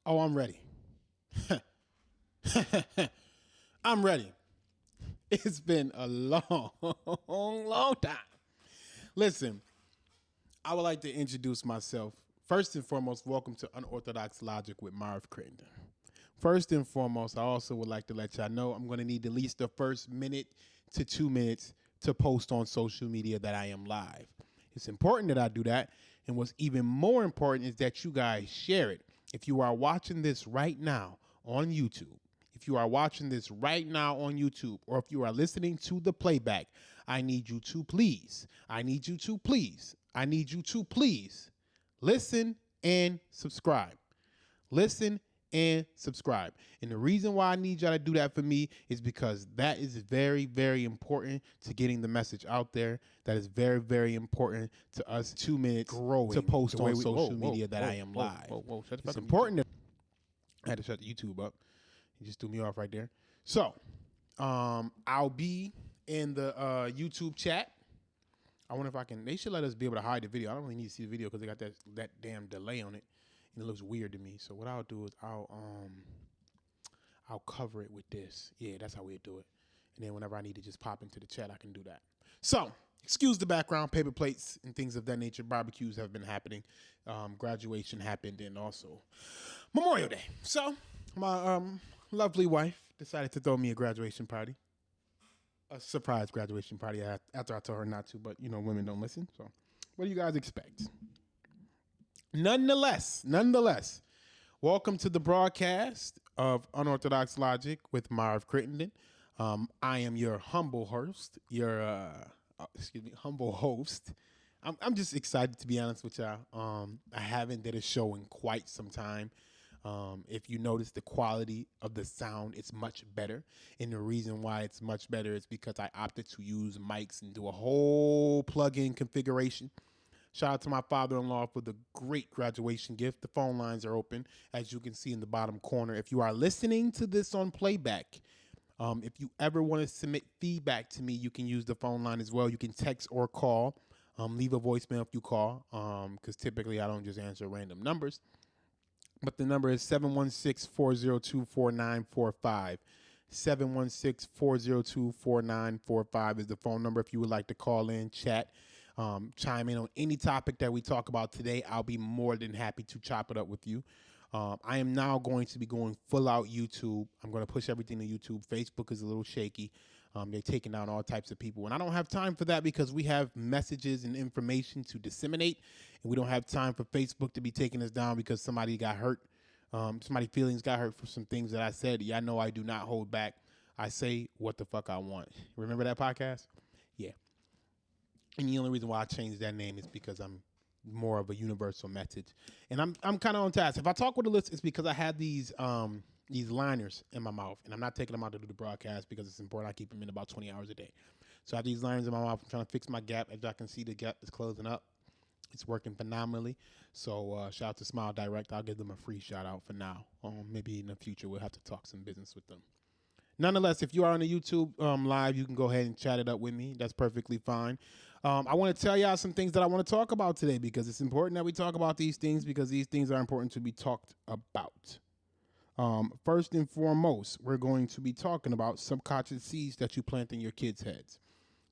Oh, I'm ready. I'm ready. It's been a long time. Listen, I would like to introduce myself. First and foremost, welcome to Unorthodox Logic with Marv Crittenden. First and foremost, I also would like to let y'all know I'm going to need at least the first minute to 2 minutes to post on social media that I am live. It's important that I do that. And what's even more important is that you guys share it. If you are watching this right now on YouTube, if you are watching this right now on YouTube, or if you are listening to the playback, I need you to please listen and subscribe. Listen and subscribe. And the reason why I need y'all to do that for me is because that is very, very important to getting the message out there. That is very, very important to us 2 minutes growing to post on social media that I am live. It's important that I had to shut the YouTube up. You just threw me off right there. So I'll be in the YouTube chat. I wonder if I can. They should let us be able to hide the video. I don't really need to see the video because they got that damn delay on it, and it looks weird to me. So what I'll do is I'll cover it with this. Yeah, that's how we do it. And then whenever I need to just pop into the chat, I can do that. So excuse the background, paper plates and things of that nature. Barbecues have been happening. Graduation happened, and also Memorial Day. So my lovely wife decided to throw me a graduation party. A surprise graduation party after I told her not to, but you know, women don't listen. So what do you guys expect? Nonetheless, welcome to the broadcast of Unorthodox Logic with Marv Crittenden. I am your humble host, humble host. I'm just excited to be honest with y'all. I haven't did a show in quite some time. If you notice the quality of the sound, it's much better. And the reason why it's much better is because I opted to use mics and do a whole plug-in configuration. Shout out to my father-in-law for the great graduation gift. The phone lines are open, as you can see in the bottom corner. If you are listening to this on playback, if you ever want to submit feedback to me, you can use the phone line as well. You can text or call. Leave a voicemail if you call, because typically I don't just answer random numbers. But the number is 716-402-4945. 716-402-4945 is the phone number if you would like to call in, chat, chime in on any topic that we talk about today. I'll be more than happy to chop it up with you. I am now going to be going full out YouTube. I'm going to push everything to YouTube. Facebook is a little shaky. They're taking down all types of people. And I don't have time for that because we have messages and information to disseminate. And we don't have time for Facebook to be taking us down because somebody got hurt. Somebody's feelings got hurt for some things that I said. Yeah, I know I do not hold back. I say what the fuck I want. Remember that podcast? Yeah. And the only reason why I changed that name is because I'm more of a universal message. And I'm kind of on task. If I talk with a list, it's because I have these liners in my mouth, and I'm not taking them out to do the broadcast because it's important I keep them in about 20 hours a day. So I have these liners in my mouth. I'm trying to fix my gap. As y'all can see, the gap is closing up. It's working phenomenally. So shout out to Smile Direct. I'll give them a free shout out for now. Maybe in the future we'll have to talk some business with them. Nonetheless, if you are on the YouTube live, you can go ahead and chat it up with me. That's perfectly fine. I want to tell y'all some things that I want to talk about today because it's important that we talk about these things because these things are important to be talked about. First and foremost, we're going to be talking about subconscious seeds that you plant in your kids' heads.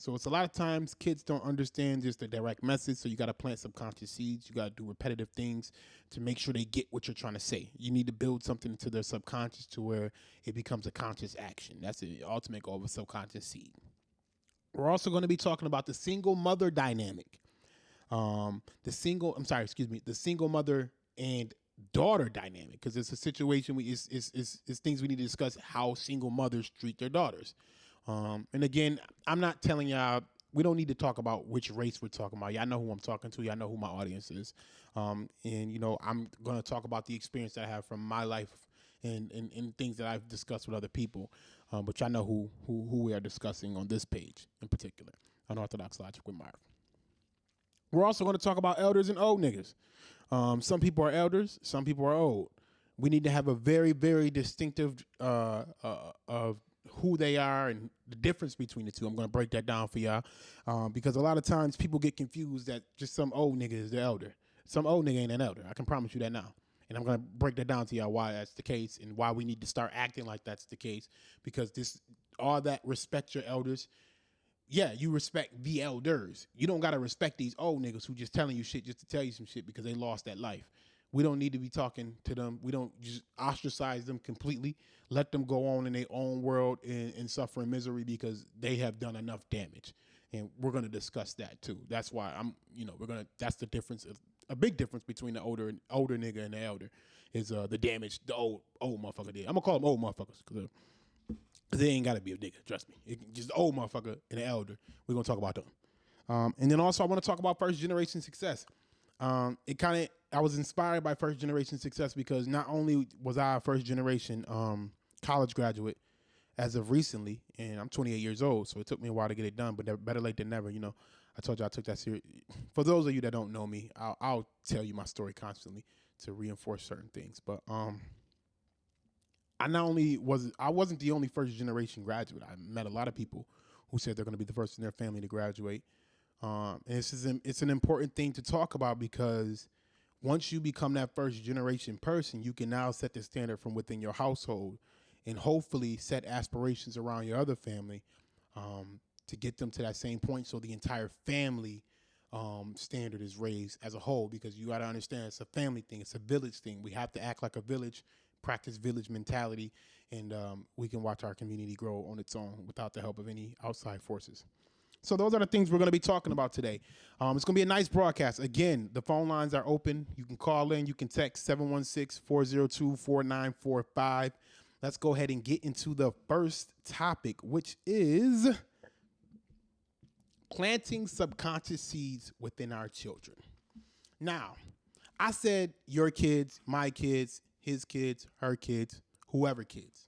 So it's a lot of times kids don't understand just the direct message. So you got to plant subconscious seeds. You got to do repetitive things to make sure they get what you're trying to say. You need to build something into their subconscious to where it becomes a conscious action. That's the ultimate goal of a subconscious seed. We're also going to be talking about the single mother dynamic. The single mother and daughter dynamic, because it's a situation it's things we need to discuss how single mothers treat their daughters. And again, I'm not telling y'all, we don't need to talk about which race we're talking about. Y'all know who I'm talking to. Y'all know who my audience is. And, you know, I'm going to talk about the experience that I have from my life and things that I've discussed with other people. But y'all know who we are discussing on this page in particular, Unorthodox Logic with Marv. We're also going to talk about elders and old niggas. Some people are elders. Some people are old. We need to have a very, very distinctive of who they are and the difference between the two. I'm going to break that down for y'all because a lot of times people get confused that just some old nigga is the elder. Some old nigga ain't an elder. I can promise you that now. And I'm going to break that down to y'all why that's the case and why we need to start acting like that's the case. Because all that respect your elders. Yeah, you respect the elders. You don't got to respect these old niggas who just telling you shit just to tell you some shit because they lost that life. We don't need to be talking to them. We don't just ostracize them completely. Let them go on in their own world and suffer in misery because they have done enough damage. And we're going to discuss that too. That's why that's the difference. A big difference between the older nigga and the elder is the damage the old motherfucker did. I'm going to call them old motherfuckers because they ain't got to be a nigga, trust me. Just the old motherfucker and the elder. We're going to talk about them. And then also I want to talk about first generation success. I was inspired by first generation success because not only was I a first generation college graduate as of recently, and I'm 28 years old, so it took me a while to get it done, but better late than never. I told you I took that serious. For those of you that don't know me, I'll tell you my story constantly to reinforce certain things. But I wasn't the only first generation graduate. I met a lot of people who said they're going to be the first in their family to graduate. And it's an important thing to talk about because once you become that first generation person, you can now set the standard from within your household and hopefully set aspirations around your other family to get them to that same point so the entire family standard is raised as a whole, because you got to understand it's a family thing. It's a village thing. We have to act like a village, practice village mentality, and we can watch our community grow on its own without the help of any outside forces. So those are the things we're going to be talking about today. It's going to be a nice broadcast. Again, the phone lines are open. You can call in. You can text 716-402-4945. Let's go ahead and get into the first topic, which is planting subconscious seeds within our children. Now, I said your kids, my kids, his kids, her kids, whoever kids.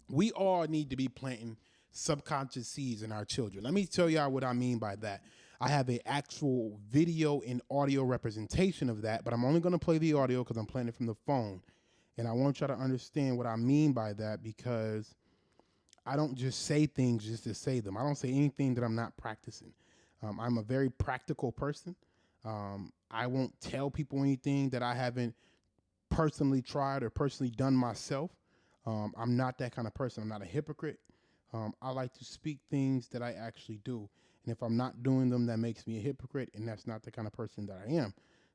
We all need to be planting subconscious seeds in our children. Let me tell y'all what I mean by that. I have an actual video and audio representation of that, but I'm only going to play the audio because I'm playing it from the phone. And I want y'all to understand what I mean by that, because I don't just say things just to say them. I don't say anything that I'm not practicing. I'm a very practical person. I won't tell people anything that I haven't personally tried or personally done myself. I'm not that kind of person. I'm not a hypocrite. I like to speak things that I actually do. And if I'm not doing them, that makes me a hypocrite, and that's not the kind of person that I am.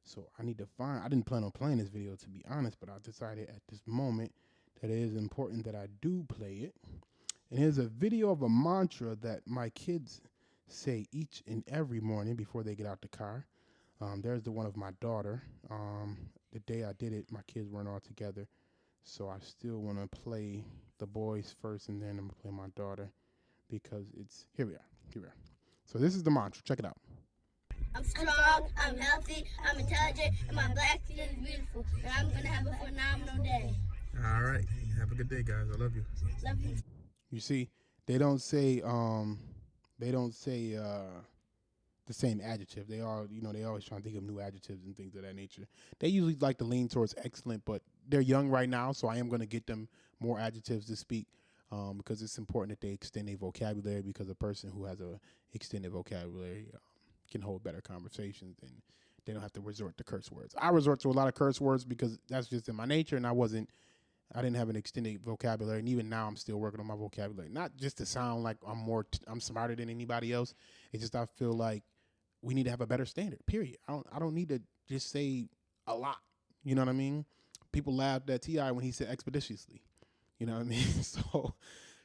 So I didn't plan on playing this video, to be honest, but I decided at this moment that it is important that I do play it. And here's a video of a mantra that my kids say each and every morning before they get out the car. There's the one of my daughter. The day I did it, my kids weren't all together. So I still want to play the boys first, and then I'm going to play my daughter because here we are. So this is the mantra. Check it out. I'm strong, I'm healthy, I'm intelligent, and my black skin is beautiful. And I'm going to have a phenomenal day. All right. Have a good day, guys. I love you. Love you. You see, they don't say the same adjective. They always trying to think of new adjectives and things of that nature. They usually like to lean towards excellent, but they're young right now, so I am going to get them more adjectives to speak because it's important that they extend their vocabulary, because a person who has a extended vocabulary can hold better conversations, and they don't have to resort to curse words. I resort to a lot of curse words because that's just in my nature, and I didn't have an extended vocabulary, and even now I'm still working on my vocabulary. Not just to sound like I'm smarter than anybody else. It's just I feel like we need to have a better standard, period. I don't need to just say a lot. You know what I mean? People laughed at T.I. when he said expeditiously. You know what I mean? So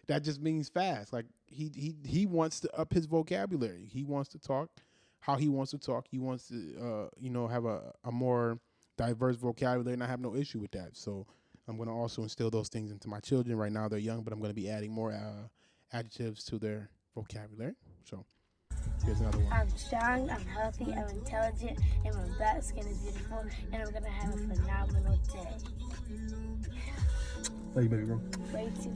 that just means fast. Like he wants to up his vocabulary. He wants to talk how he wants to talk. He wants to have a more diverse vocabulary, and I have no issue with that. So I'm going to also instill those things into my children. Right now they're young, but I'm going to be adding more adjectives to their vocabulary. So here's another one. I'm strong, I'm healthy, I'm intelligent, and my black skin is beautiful, and I'm going to have a phenomenal day. Love you, baby girl. Love you too.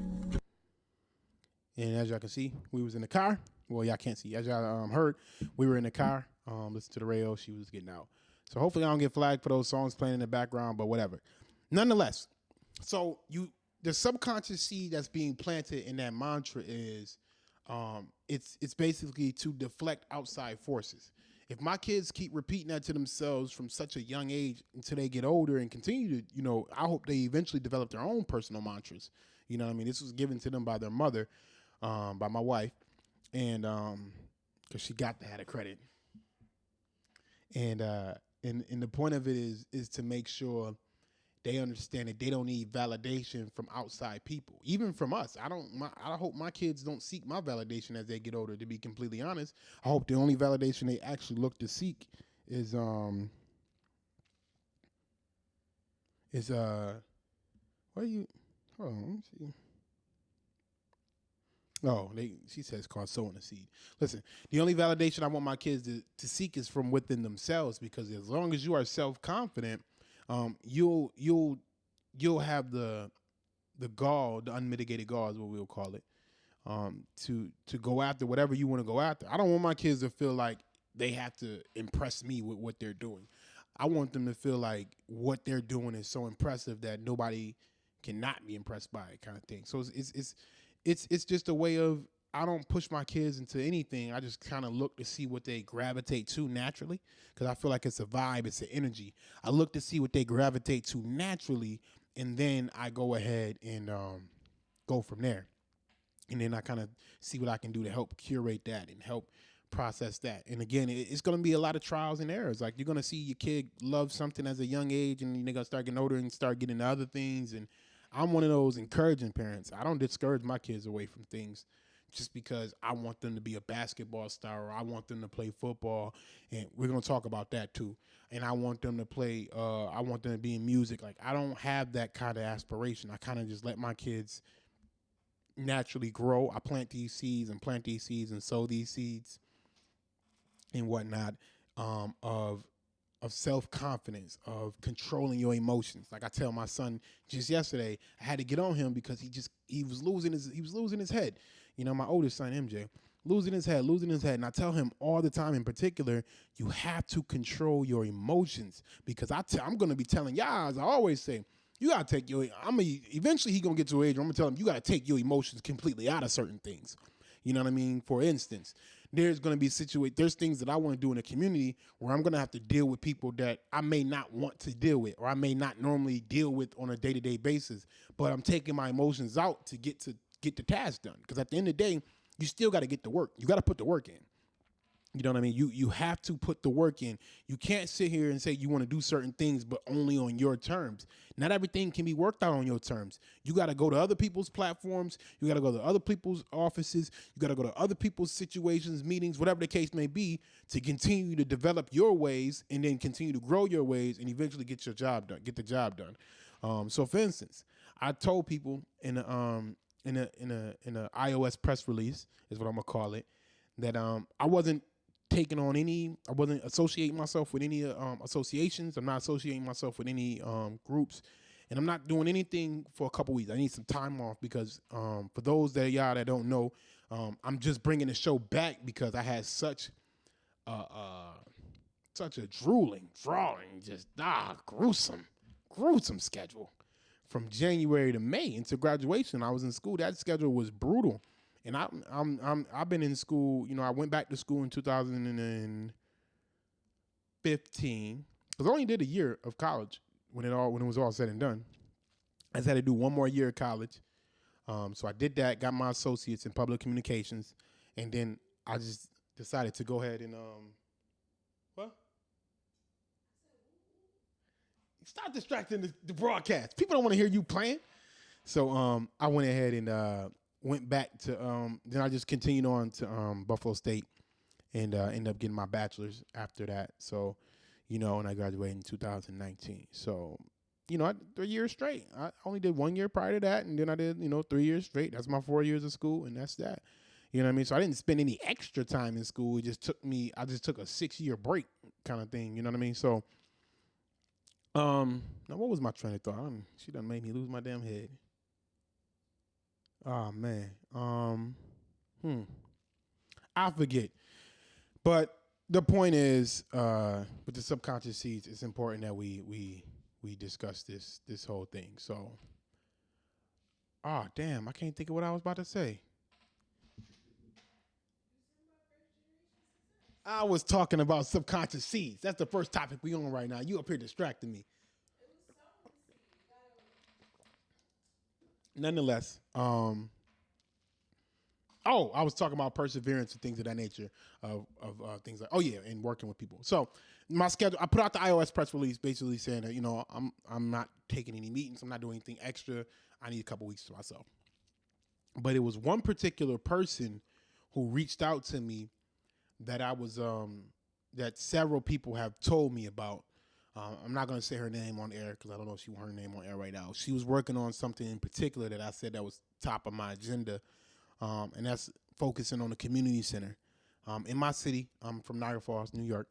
And as y'all can see, we was in the car. Well, y'all can't see. As y'all heard, we were in the car, listening to the radio. She was getting out. So hopefully I don't get flagged for those songs playing in the background, but whatever. Nonetheless, so the subconscious seed that's being planted in that mantra is it's basically to deflect outside forces. If my kids keep repeating that to themselves from such a young age until they get older and continue to, I hope they eventually develop their own personal mantras. You know what I mean? This was given to them by their mother, by my wife, and because she got to have a credit. And and the point of it is to make sure they understand that they don't need validation from outside people, even from us. I hope my kids don't seek my validation as they get older. To be completely honest, I hope the only validation they actually look to seek is is what are you? Hold on, let me see. Oh, she says it's called sowing a seed. Listen, the only validation I want my kids to seek is from within themselves, because as long as you are self confident, you'll have the gall, the unmitigated gall is what we'll call it, to go after whatever you want to go after. I don't want my kids to feel like they have to impress me with what they're doing. I want them to feel like what they're doing is so impressive that nobody cannot be impressed by it, kind of thing. So it's just a way of, I don't push my kids into anything. I just kind of look to see what they gravitate to naturally, because I feel like it's a vibe, it's an energy. I look to see what they gravitate to naturally, and then I go ahead and go from there. And then I kind of see what I can do to help curate that and help process that. And again, it's going to be a lot of trials and errors. Like, you're going to see your kid love something as a young age, and they're going to start getting older and start getting into other things. And I'm one of those encouraging parents. I don't discourage my kids away from things just because I want them to be a basketball star, or I want them to play football. And we're going to talk about that too. And I want them to play, I want them to be in music. Like, I don't have that kind of aspiration. I kind of just let my kids naturally grow. I plant these seeds and sow these seeds and whatnot, of self confidence, of controlling your emotions. Like I tell my son just yesterday, I had to get on him because he was losing his head. My oldest son MJ, losing his head, and I tell him all the time. In particular, you have to control your emotions, because I'm gonna be telling y'all, as I always say, you gotta take your. Eventually he gonna get to an age where I'm gonna tell him you gotta take your emotions completely out of certain things. You know what I mean? For instance, there's going to be there's things that I want to do in a community where I'm going to have to deal with people that I may not want to deal with, or I may not normally deal with on a day-to-day basis, but I'm taking my emotions out to get the task done. Because at the end of the day, you still got to get the work. You got to put the work in. You know what I mean? You have to put the work in. You can't sit here and say you want to do certain things, but only on your terms. Not everything can be worked out on your terms. You got to go to other people's platforms. You got to go to other people's offices. You got to go to other people's situations, meetings, whatever the case may be, to continue to develop your ways, and then continue to grow your ways, and eventually get the job done. So for instance, I told people in a iOS press release, is what I'm gonna call it, that I wasn't associating myself with any associations. I'm not associating myself with any groups, and I'm not doing anything for a couple weeks. I need some time off because for those that y'all that don't know, I'm just bringing the show back because I had such a drawing, just gruesome schedule from January to May into graduation. I was in school. That schedule was brutal. And I've been in school. I went back to school in 2015 because I only did a year of college when it was all said and done. I just had to do one more year of college. So I did that, got my associates in public communications, and then I just decided to go ahead and what? Stop distracting the broadcast. People don't want to hear you playing. So I went ahead and went back to then I just continued on to Buffalo State and ended up getting my bachelor's after that. So, and I graduated in 2019. So, 3 years straight. I only did 1 year prior to that, and then I did 3 years straight. That's my 4 years of school, and that's that. You know what I mean? So I didn't spend any extra time in school. It just took I just took a 6-year break kind of thing. You know what I mean? So now what was my train of thought? She done made me lose my damn head. Oh man. I forget. But the point is, with the subconscious seeds, it's important that we discuss this whole thing. So, damn, I can't think of what I was about to say. I was talking about subconscious seeds. That's the first topic we on right now. You up here distracting me. Nonetheless, oh, I was talking about perseverance and things of that nature of things like, oh yeah, and working with people. So my schedule, I put out the iOS press release basically saying that, I'm not taking any meetings. I'm not doing anything extra. I need a couple weeks to myself. But it was one particular person who reached out to me that that several people have told me about. I'm not going to say her name on air because I don't know if she want her name on air right now. She was working on something in particular that I said that was top of my agenda, and that's focusing on the community center in my city. I'm from Niagara Falls, New York,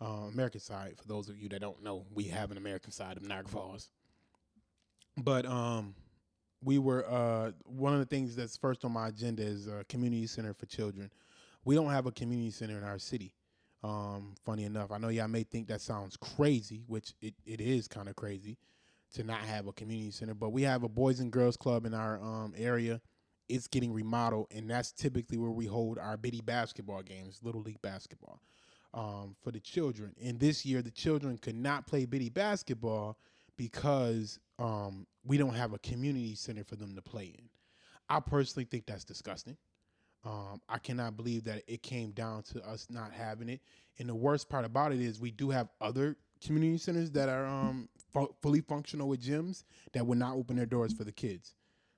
American side. For those of you that don't know, we have an American side of Niagara Falls. But we were one of the things that's first on my agenda is a community center for children. We don't have a community center in our city. Funny enough, I know y'all may think that sounds crazy, which it is kind of crazy to not have a community center, but we have a boys and girls club in our area. It's getting remodeled, and that's typically where we hold our bitty basketball games, Little League basketball, for the children. And this year, the children could not play bitty basketball because we don't have a community center for them to play in. I personally think that's disgusting. I cannot believe that it came down to us not having it. And the worst part about it is we do have other community centers that are fully functional with gyms that would not open their doors for the kids.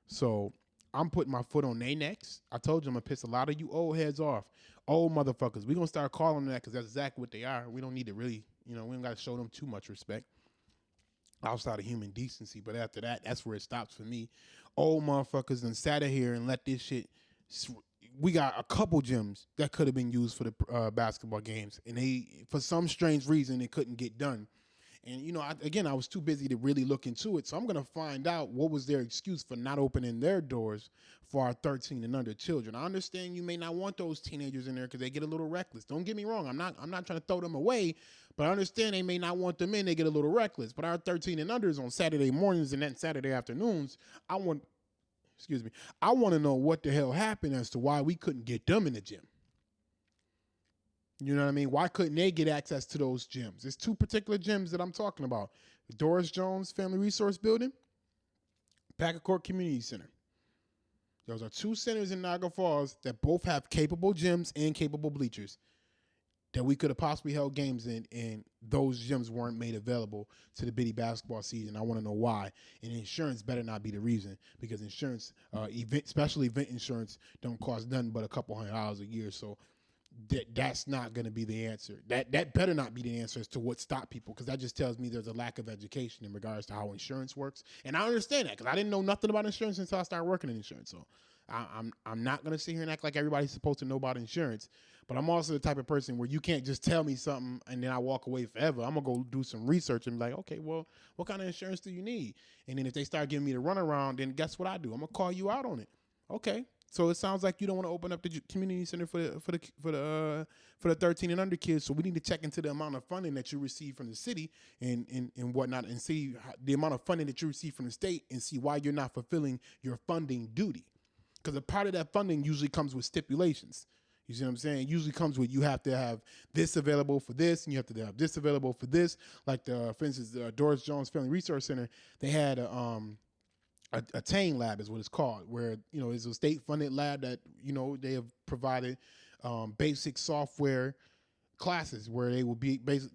So I'm putting my foot on their necks. I told you I'm going to piss a lot of you old heads off. Old motherfuckers. We're going to start calling them that because that's exactly what they are. We don't need to really, we don't got to show them too much respect outside of human decency. But after that, that's where it stops for me. Old motherfuckers done sat here and let this shit. We got a couple gyms that could have been used for the basketball games, and they, for some strange reason, it couldn't get done. And I was too busy to really look into it, so I'm gonna find out what was their excuse for not opening their doors for our 13 and under children. I understand you may not want those teenagers in there because they get a little reckless. Don't get me wrong, I'm not trying to throw them away, but I understand they may not want them in. They get a little reckless. But our 13 and unders on Saturday mornings and then Saturday afternoons, I want to know what the hell happened as to why we couldn't get them in the gym. You know what I mean? Why couldn't they get access to those gyms? There's two particular gyms that I'm talking about. The Doris Jones Family Resource Building, Packard Community Center. Those are two centers in Niagara Falls that both have capable gyms and capable bleachers that we could have possibly held games in, and those gyms weren't made available to the bitty basketball season. I want to know why. And insurance better not be the reason, because insurance, special event insurance, don't cost nothing but a couple $100 a year. So that's not going to be the answer. That better not be the answer as to what stopped people, because that just tells me there's a lack of education in regards to how insurance works. And I understand that because I didn't know nothing about insurance until I started working in insurance. So I'm not going to sit here and act like everybody's supposed to know about insurance. But I'm also the type of person where you can't just tell me something and then I walk away forever. I'm going to go do some research and be like, okay, well, what kind of insurance do you need? And then if they start giving me the runaround, then guess what I do? I'm going to call you out on it. Okay. So it sounds like you don't want to open up the community center for the 13 and under kids. So we need to check into the amount of funding that you receive from the city and whatnot, and see the amount of funding that you receive from the state, and see why you're not fulfilling your funding duty. Because a part of that funding usually comes with stipulations. You see what I'm saying? It usually comes with, you have to have this available for this, and you have to have this available for this. Like for instance, the Doris Jones Family Resource Center, they had a TANE lab is what it's called, where it's a state-funded lab that they have provided basic software classes where they will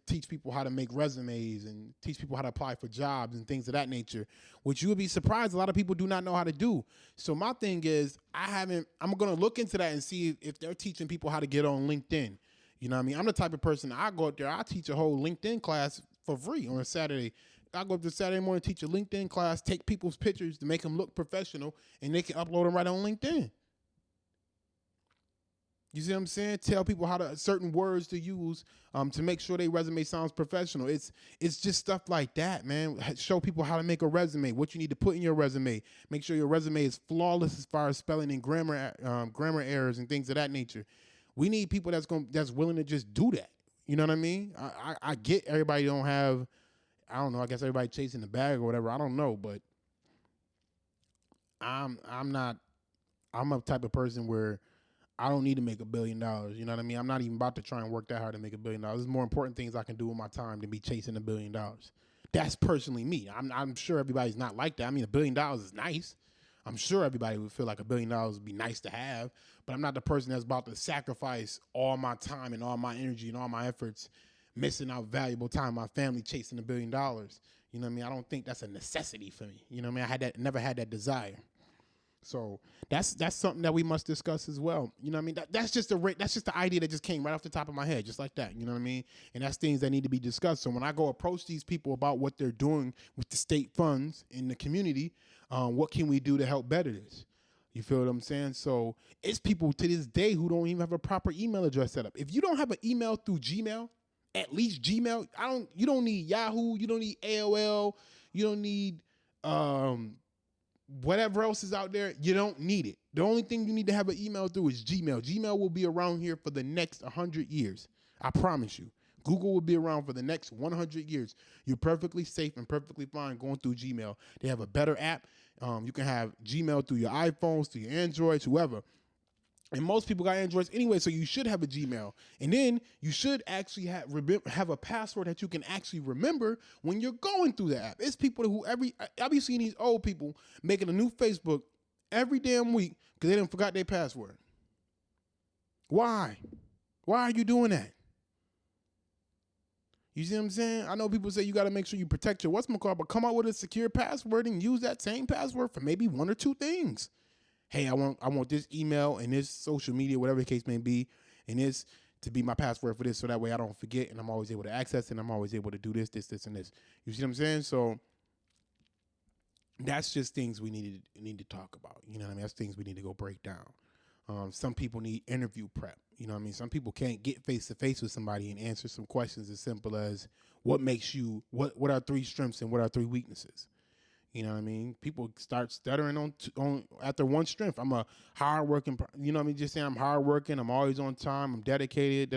teach people how to make resumes and teach people how to apply for jobs and things of that nature, which you would be surprised a lot of people do not know how to do. So my thing is, I'm going to look into that and see if they're teaching people how to get on LinkedIn. You know what I mean? I'm the type of person, I go up there, I teach a whole LinkedIn class for free on a Saturday. I go up to Saturday morning, teach a LinkedIn class, take people's pictures to make them look professional, and they can upload them right on LinkedIn. You see what I'm saying? Tell people how certain words to use to make sure their resume sounds professional. It's just stuff like that, man. Show people how to make a resume, what you need to put in your resume. Make sure your resume is flawless as far as spelling and grammar errors and things of that nature. We need people that's willing to just do that. You know what I mean? I get everybody don't have, I don't know, I guess everybody chasing the bag or whatever. I don't know, but I'm a type of person where I don't need to make $1 billion. You know what I mean? I'm not even about to try and work that hard to make $1 billion. There's more important things I can do with my time than be chasing $1 billion. That's personally me. I'm sure everybody's not like that. I mean, $1 billion is nice. I'm sure everybody would feel like $1 billion would be nice to have, but I'm not the person that's about to sacrifice all my time and all my energy and all my efforts, missing out valuable time, my family chasing $1 billion. You know what I mean? I don't think that's a necessity for me. You know what I mean? Never had that desire. So that's something that we must discuss as well. You know what I mean? That's just the idea that just came right off the top of my head, just like that. You know what I mean? And that's things that need to be discussed. So when I go approach these people about what they're doing with the state funds in the community, what can we do to help better this? You feel what I'm saying? So it's people to this day who don't even have a proper email address set up. If you don't have an email through Gmail, at least Gmail, you don't need Yahoo, you don't need AOL, you don't need whatever else is out there, you don't need it. The only thing you need to have an email through is Gmail. Gmail will be around here for the next 100 years. I promise you. Google will be around for the next 100 years. You're perfectly safe and perfectly fine going through Gmail. They have a better app. You can have Gmail through your iPhones, through your Androids, whoever. And most people got Androids anyway, so you should have a Gmail. And then you should actually have a password that you can actually remember when you're going through the app. It's people who I be seeing these old people making a new Facebook every damn week because they didn't forgot their password. Why? Why are you doing that? You see what I'm saying? I know people say you got to make sure you protect your whatchamacallit, but come out with a secure password and use that same password for maybe one or two things. Hey, I want this email and this social media, whatever the case may be, and this to be my password for this, so that way I don't forget and I'm always able to access it and I'm always able to do this, and this. You see what I'm saying? So that's just things we need to talk about. You know what I mean? That's things we need to go break down. Some people need interview prep. You know what I mean? Some people can't get face to face with somebody and answer some questions as simple as what makes you, what are 3 strengths and what are 3 weaknesses? You know what I mean? People start stuttering on after one strength. I'm a hardworking, you know what I mean? Just saying I'm hardworking. I'm always on time. I'm dedicated.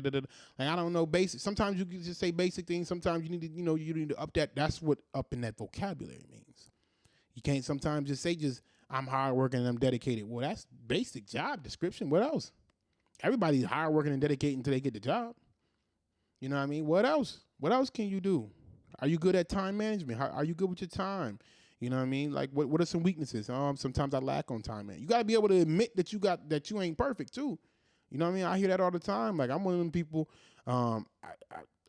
Like I don't know basic. Sometimes you can just say basic things. Sometimes you need to, you need to up that. That's what up in that vocabulary means. You can't sometimes just say I'm hardworking and I'm dedicated. Well, that's basic job description. What else? Everybody's hardworking and dedicated until they get the job. You know what I mean? What else? What else can you do? Are you good at time management? Are you good with your time? You know what I mean? Like, what are some weaknesses? Sometimes I lack on time, man. You got to be able to admit that you ain't perfect too. You know what I mean? I hear that all the time. Like, I'm one of them people. I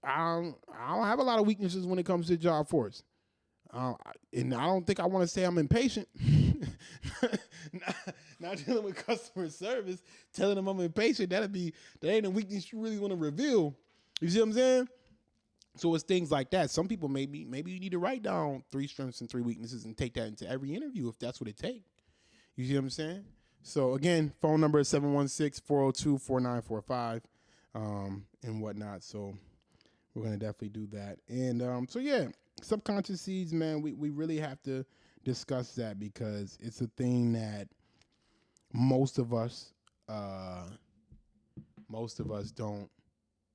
don't have a lot of weaknesses when it comes to the job force. And I don't think I want to say I'm impatient. not dealing with customer service, telling them I'm impatient. That ain't a weakness you really want to reveal. You see what I'm saying? So it's things like that. Some people maybe you need to write down 3 strengths and 3 weaknesses and take that into every interview if that's what it takes. You see what I'm saying? So again, phone number is 716-402-4945 and whatnot. So we're gonna definitely do that. And so yeah, subconscious seeds, man. We really have to discuss that because it's a thing that most of us don't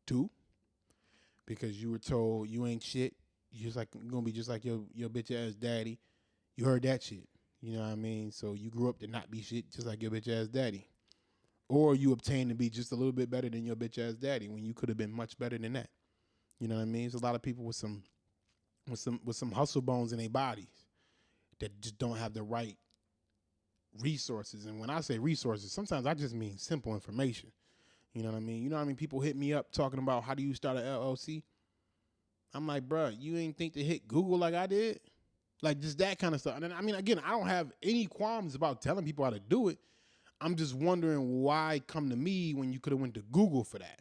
do. Because you were told you ain't shit. You're gonna be just like your bitch ass daddy. You heard that shit. You know what I mean? So you grew up to not be shit just like your bitch ass daddy. Or you obtained to be just a little bit better than your bitch ass daddy when you could have been much better than that. You know what I mean? There's a lot of people with some hustle bones in their bodies that just don't have the right resources. And when I say resources, sometimes I just mean simple information. You know what I mean? You know what I mean? People hit me up talking about how do you start an LLC? I'm like, bro, you ain't think to hit Google like I did? Like just that kind of stuff. And I mean, again, I don't have any qualms about telling people how to do it. I'm just wondering why come to me when you could have went to Google for that.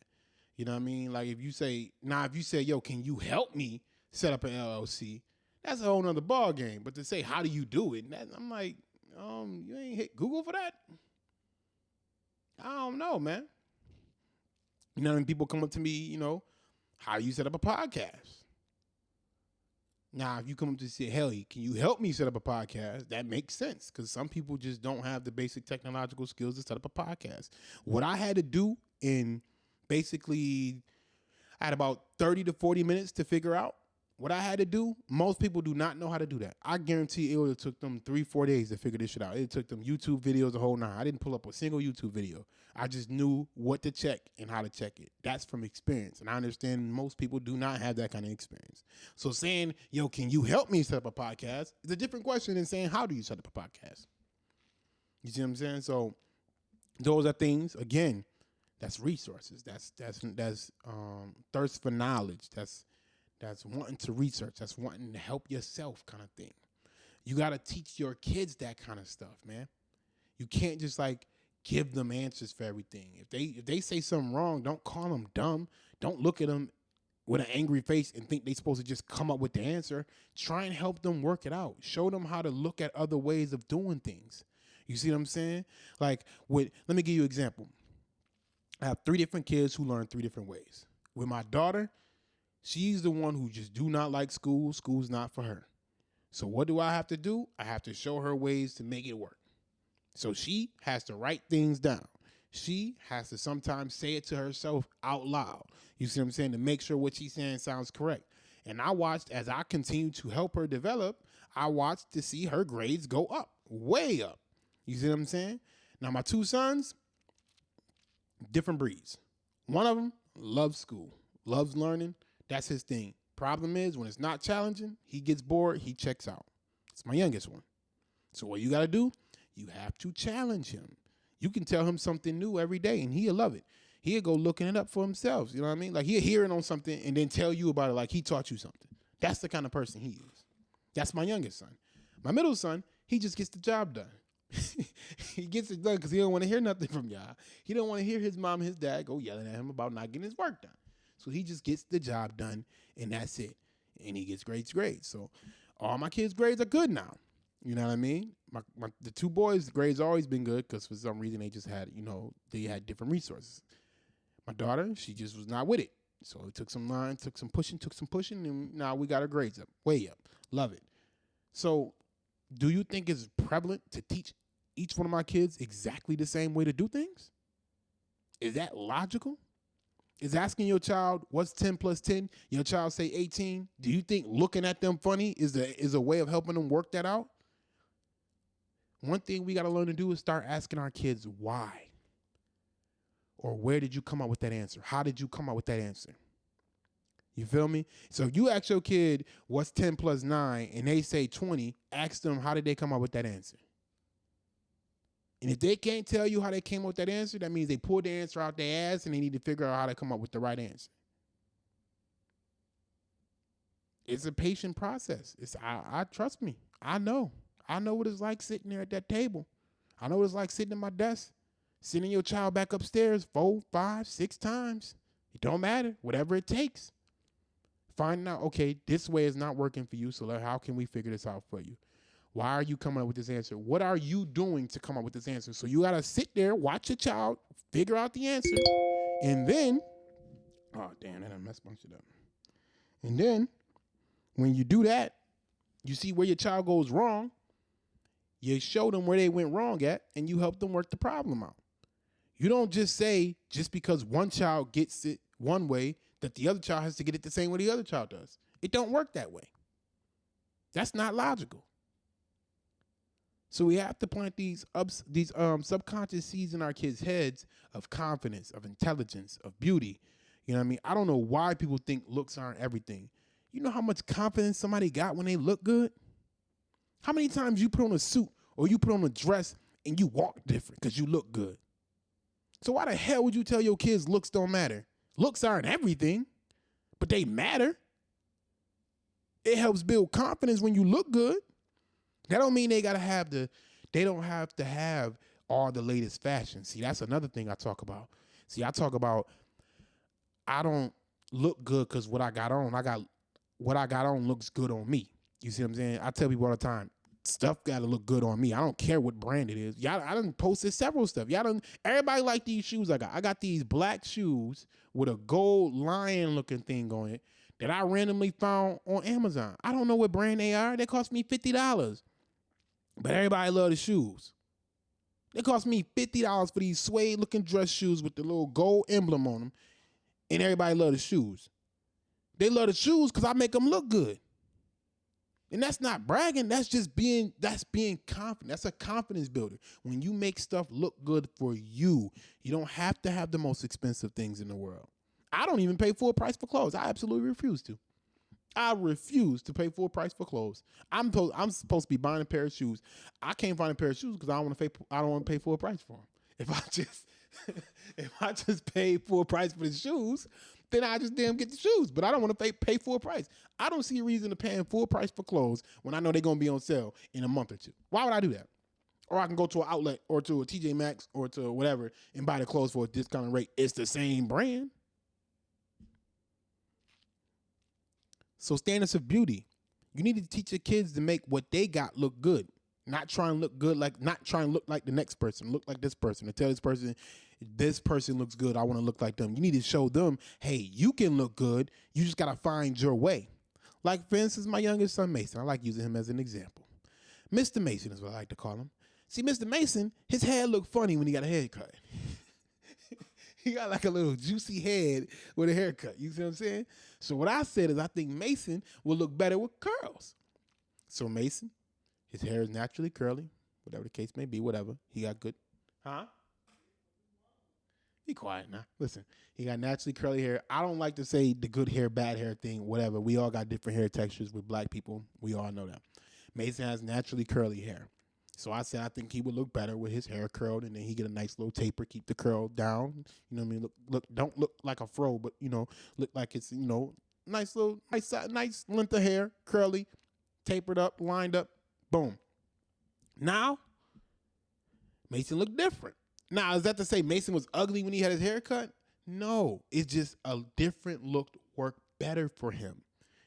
You know what I mean? Like if you say, yo, can you help me set up an LLC? That's a whole nother ball game. But to say, how do you do it? I'm like, you ain't hit Google for that? I don't know, man. You know, and people come up to me, how do you set up a podcast? Now, if you come up to say, hell, can you help me set up a podcast? That makes sense because some people just don't have the basic technological skills to set up a podcast. What I had to do in basically, I had about 30 to 40 minutes to figure out what I had to do, most people do not know how to do that. I guarantee it would have took them 3-4 days to figure this shit out. It took them YouTube videos the whole nine. I didn't pull up a single YouTube video. I just knew what to check and how to check it. That's from experience. And I understand most people do not have that kind of experience. So saying, yo, can you help me set up a podcast is a different question than saying, how do you set up a podcast? You see what I'm saying? So those are things, again, that's resources. That's thirst for knowledge. That's wanting to research. That's wanting to help yourself kind of thing. You got to teach your kids that kind of stuff, man. You can't just like give them answers for everything. If they say something wrong, don't call them dumb. Don't look at them with an angry face and think they're supposed to just come up with the answer. Try and help them work it out. Show them how to look at other ways of doing things. You see what I'm saying? Like, let me give you an example. I have 3 different kids who learn 3 different ways. With my daughter, she's the one who just do not like school. School's not for her. So what do I have to do? I have to show her ways to make it work. So she has to write things down. She has to sometimes say it to herself out loud. You see what I'm saying? To make sure what she's saying sounds correct. And I watched, as I continue to help her develop, I watched to see her grades go up, way up. You see what I'm saying? Now, my 2 sons, different breeds. One of them loves school, loves learning. That's his thing. Problem is, when it's not challenging, he gets bored, he checks out. It's my youngest one. So what you got to do, you have to challenge him. You can tell him something new every day, and he'll love it. He'll go looking it up for himself. You know what I mean? Like, he'll hear it on something and then tell you about it like he taught you something. That's the kind of person he is. That's my youngest son. My middle son, he just gets the job done. He gets it done because he don't want to hear nothing from y'all. He don't want to hear his mom and his dad go yelling at him about not getting his work done. So he just gets the job done, and that's it. And he gets grades. So all my kids' grades are good now. You know what I mean? The 2 boys' grades always been good because for some reason they just had, they had different resources. My daughter, she just was not with it. So it took some line, took some pushing, and now we got our grades up, way up. Love it. So do you think it's prevalent to teach each one of my kids exactly the same way to do things? Is that logical? Is asking your child, what's 10 plus 10? Your child say 18. Do you think looking at them funny is a way of helping them work that out? One thing we got to learn to do is start asking our kids why. Or where did you come up with that answer? How did you come up with that answer? You feel me? So if you ask your kid, what's 10 plus 9, and they say 20, ask them, how did they come up with that answer? And if they can't tell you how they came up with that answer, that means they pulled the answer out their ass and they need to figure out how to come up with the right answer. It's a patient process. I trust me. I know what it's like sitting there at that table. I know what it's like sitting at my desk, sending your child back upstairs 4, 5, 6 times. It don't matter. Whatever it takes. Finding out, okay, this way is not working for you, so how can we figure this out for you? Why are you coming up with this answer? What are you doing to come up with this answer? So you got to sit there, watch your child, figure out the answer, and then, oh, damn, that messed my shit up. And then, when you do that, you see where your child goes wrong, you show them where they went wrong at, and you help them work the problem out. You don't just say, just because one child gets it one way, that the other child has to get it the same way the other child does. It don't work that way. That's not logical. So we have to plant these subconscious seeds in our kids' heads of confidence, of intelligence, of beauty. You know what I mean? I don't know why people think looks aren't everything. You know how much confidence somebody got when they look good? How many times you put on a suit or you put on a dress and you walk different because you look good? So why the hell would you tell your kids looks don't matter? Looks aren't everything, but they matter. It helps build confidence when you look good. That don't mean they don't have to have all the latest fashion. See, that's another thing I talk about. See, I talk about I don't look good because what I got on looks good on me. You see what I'm saying? I tell people all the time, stuff got to look good on me. I don't care what brand it is. Y'all, I done posted several stuff. Everybody like these shoes I got. I got these black shoes with a gold lion looking thing on it that I randomly found on Amazon. I don't know what brand they are. They cost me $50. But everybody love the shoes. They cost me $50 for these suede looking dress shoes with the little gold emblem on them. And everybody love the shoes. They love the shoes because I make them look good. And that's not bragging. That's just being confident. That's a confidence builder. When you make stuff look good for you, you don't have to have the most expensive things in the world. I don't even pay full price for clothes. I absolutely refuse to. I refuse to pay full price for clothes. I'm supposed to be buying a pair of shoes. I can't find a pair of shoes because I don't want to pay full price for them. If I just pay full price for the shoes, then I just damn get the shoes. But I don't want to pay full price. I don't see a reason to pay full price for clothes when I know they're gonna be on sale in a month or two. Why would I do that? Or I can go to an outlet or to a TJ Maxx or to whatever and buy the clothes for a discounted rate. It's the same brand. So standards of beauty. You need to teach your kids to make what they got look good. Not try and look good, not try and look like the next person, look like this person, or tell this person looks good, I want to look like them. You need to show them, hey, you can look good, you just got to find your way. Like, for instance, my youngest son, Mason. I like using him as an example. Mr. Mason is what I like to call him. See, Mr. Mason, his hair looked funny when he got a haircut. He got like a little juicy head with a haircut. You see what I'm saying? So what I said is I think Mason will look better with curls. So Mason, his hair is naturally curly, whatever the case may be, whatever. He got good. Huh? Be quiet now. Listen, he got naturally curly hair. I don't like to say the good hair, bad hair thing, whatever. We all got different hair textures with black people. We all know that. Mason has naturally curly hair. So I said I think he would look better with his hair curled, and then he get a nice little taper, keep the curl down. You know what I mean? Don't look like a fro, but look like it's nice length of hair, curly, tapered up, lined up, boom. Now Mason looked different. Now is that to say Mason was ugly when he had his hair cut? No, it's just a different look worked better for him.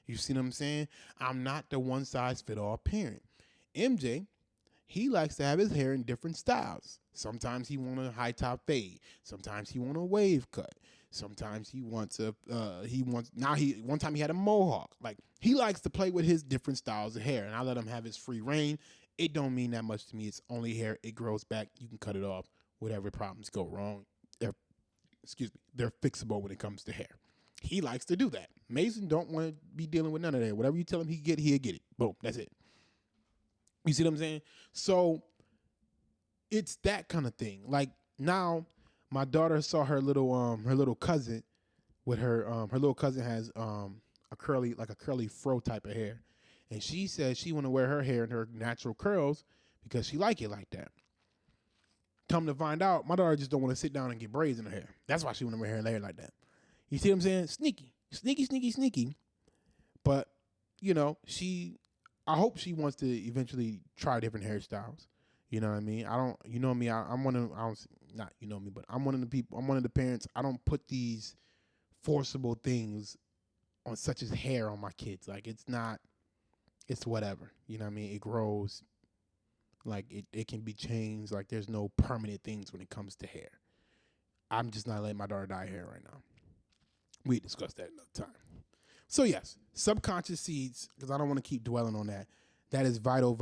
You see what I'm saying? I'm not the one size fit all parent. MJ. He likes to have his hair in different styles. Sometimes he want a high top fade. Sometimes he want a wave cut. Sometimes he wants one time he had a mohawk. Like, he likes to play with his different styles of hair, and I let him have his free reign. It don't mean that much to me. It's only hair. It grows back. You can cut it off. Whatever problems go wrong, they're fixable when it comes to hair. He likes to do that. Mason don't want to be dealing with none of that. Whatever you tell him he'll get it. Boom, that's it. You see what I'm saying? So it's that kind of thing. Like, now my daughter saw her little cousin with her little cousin has a curly fro type of hair. And she said she want to wear her hair in her natural curls because she like it like that. Come to find out, my daughter just don't want to sit down and get braids in her hair. That's why she want to wear her hair like that. You see what I'm saying? Sneaky. But, I hope she wants to eventually try different hairstyles. You know what I mean? I'm one of the people, I'm one of the parents. I don't put these forcible things on such as hair on my kids. Like, it's whatever. You know what I mean? It grows. Like, it can be changed. Like, there's no permanent things when it comes to hair. I'm just not letting my daughter dye hair right now. We discussed that another time. So yes, subconscious seeds, because I don't want to keep dwelling on that. That is vital.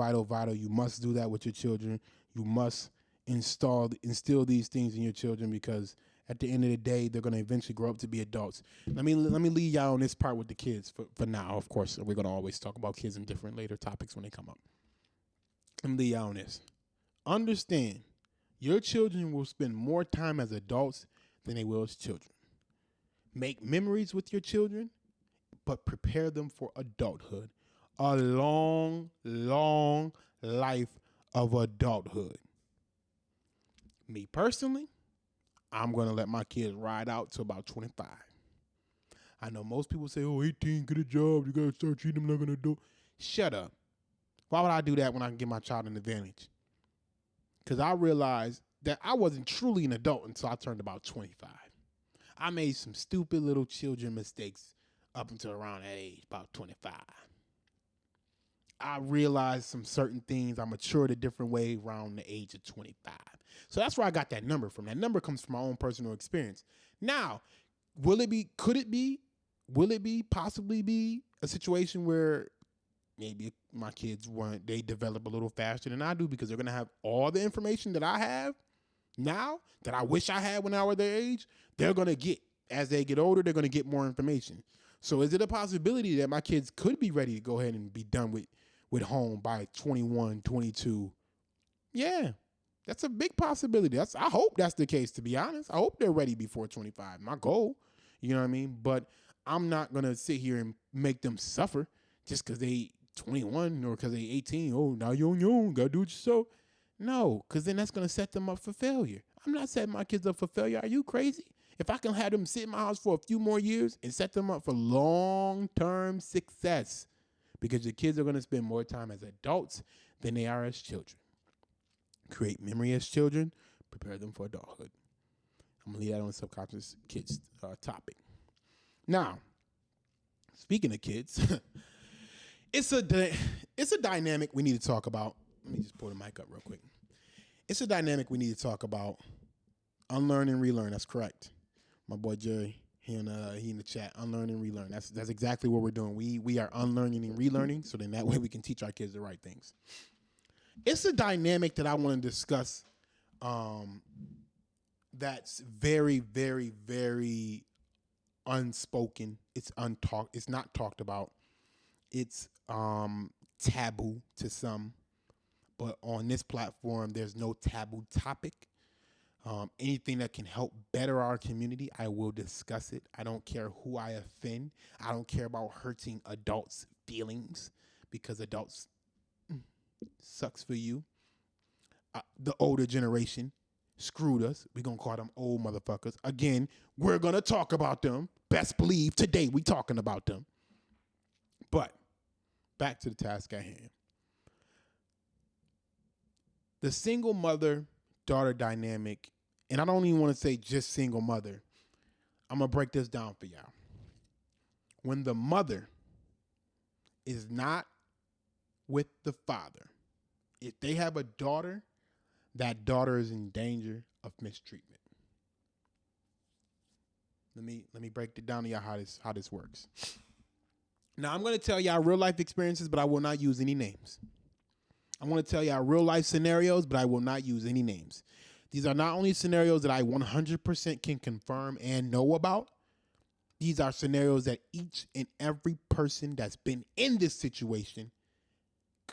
You must do that with your children. You must instill these things in your children, because at the end of the day, they're going to eventually grow up to be adults. Let me lead y'all on this part with the kids for now. Of course, we're going to always talk about kids in different later topics when they come up. Let me lead y'all on this. Understand, your children will spend more time as adults than they will as children. Make memories with your children, but prepare them for adulthood. A long, long life of adulthood. Me personally, I'm going to let my kids ride out to about 25. I know most people say, 18, get a job, you got to start treating them like an adult. Shut up. Why would I do that when I can give my child an advantage? Because I realized that I wasn't truly an adult until I turned about 25. I made some stupid little children mistakes up until around that age, about 25. I realized some certain things. I matured a different way around the age of 25. So that's where I got that number from. That number comes from my own personal experience. Now, could it be possibly be a situation where maybe my kids they develop a little faster than I do, because they're going to have all the information that I have now that I wish I had when I was their age. They're going to get, as they get older, they're going to get more information. So is it a possibility that my kids could be ready to go ahead and be done with home by 21, 22? Yeah, that's a big possibility. I hope that's the case, to be honest. I hope they're ready before 25. My goal, you know what I mean? But I'm not going to sit here and make them suffer just because they 21 or because they 18. Oh, now you're on your own. Got to do it yourself. No, because then that's going to set them up for failure. I'm not setting my kids up for failure. Are you crazy? If I can have them sit in my house for a few more years and set them up for long-term success, because your kids are going to spend more time as adults than they are as children. Create memory as children, prepare them for adulthood. I'm going to leave that on the subconscious kids topic. Now, speaking of kids, it's a dynamic we need to talk about. Let me just pull the mic up real quick. It's a dynamic we need to talk about. Unlearn and relearn. That's correct. My boy Jerry, he in the chat. Unlearn and relearn. That's exactly what we're doing. We are unlearning and relearning, so then that way we can teach our kids the right things. It's a dynamic that I want to discuss. That's very, very, very unspoken. It's untalked. It's not talked about. It's taboo to some. But on this platform, there's no taboo topic. Anything that can help better our community, I will discuss it. I don't care who I offend. I don't care about hurting adults' feelings, because adults sucks for you. The older generation screwed us. We're going to call them old motherfuckers. Again, we're going to talk about them. Best believe today we talking about them. But back to the task at hand. The single mother-daughter dynamic, and I don't even want to say just single mother. I'm going to break this down for y'all. When the mother is not with the father, if they have a daughter, that daughter is in danger of mistreatment. Let me break it down to y'all how this works. Now, I'm going to tell y'all real life experiences, but I will not use any names. I want to tell y'all real life scenarios, but I will not use any names. These are not only scenarios that I 100% can confirm and know about. These are scenarios that each and every person that's been in this situation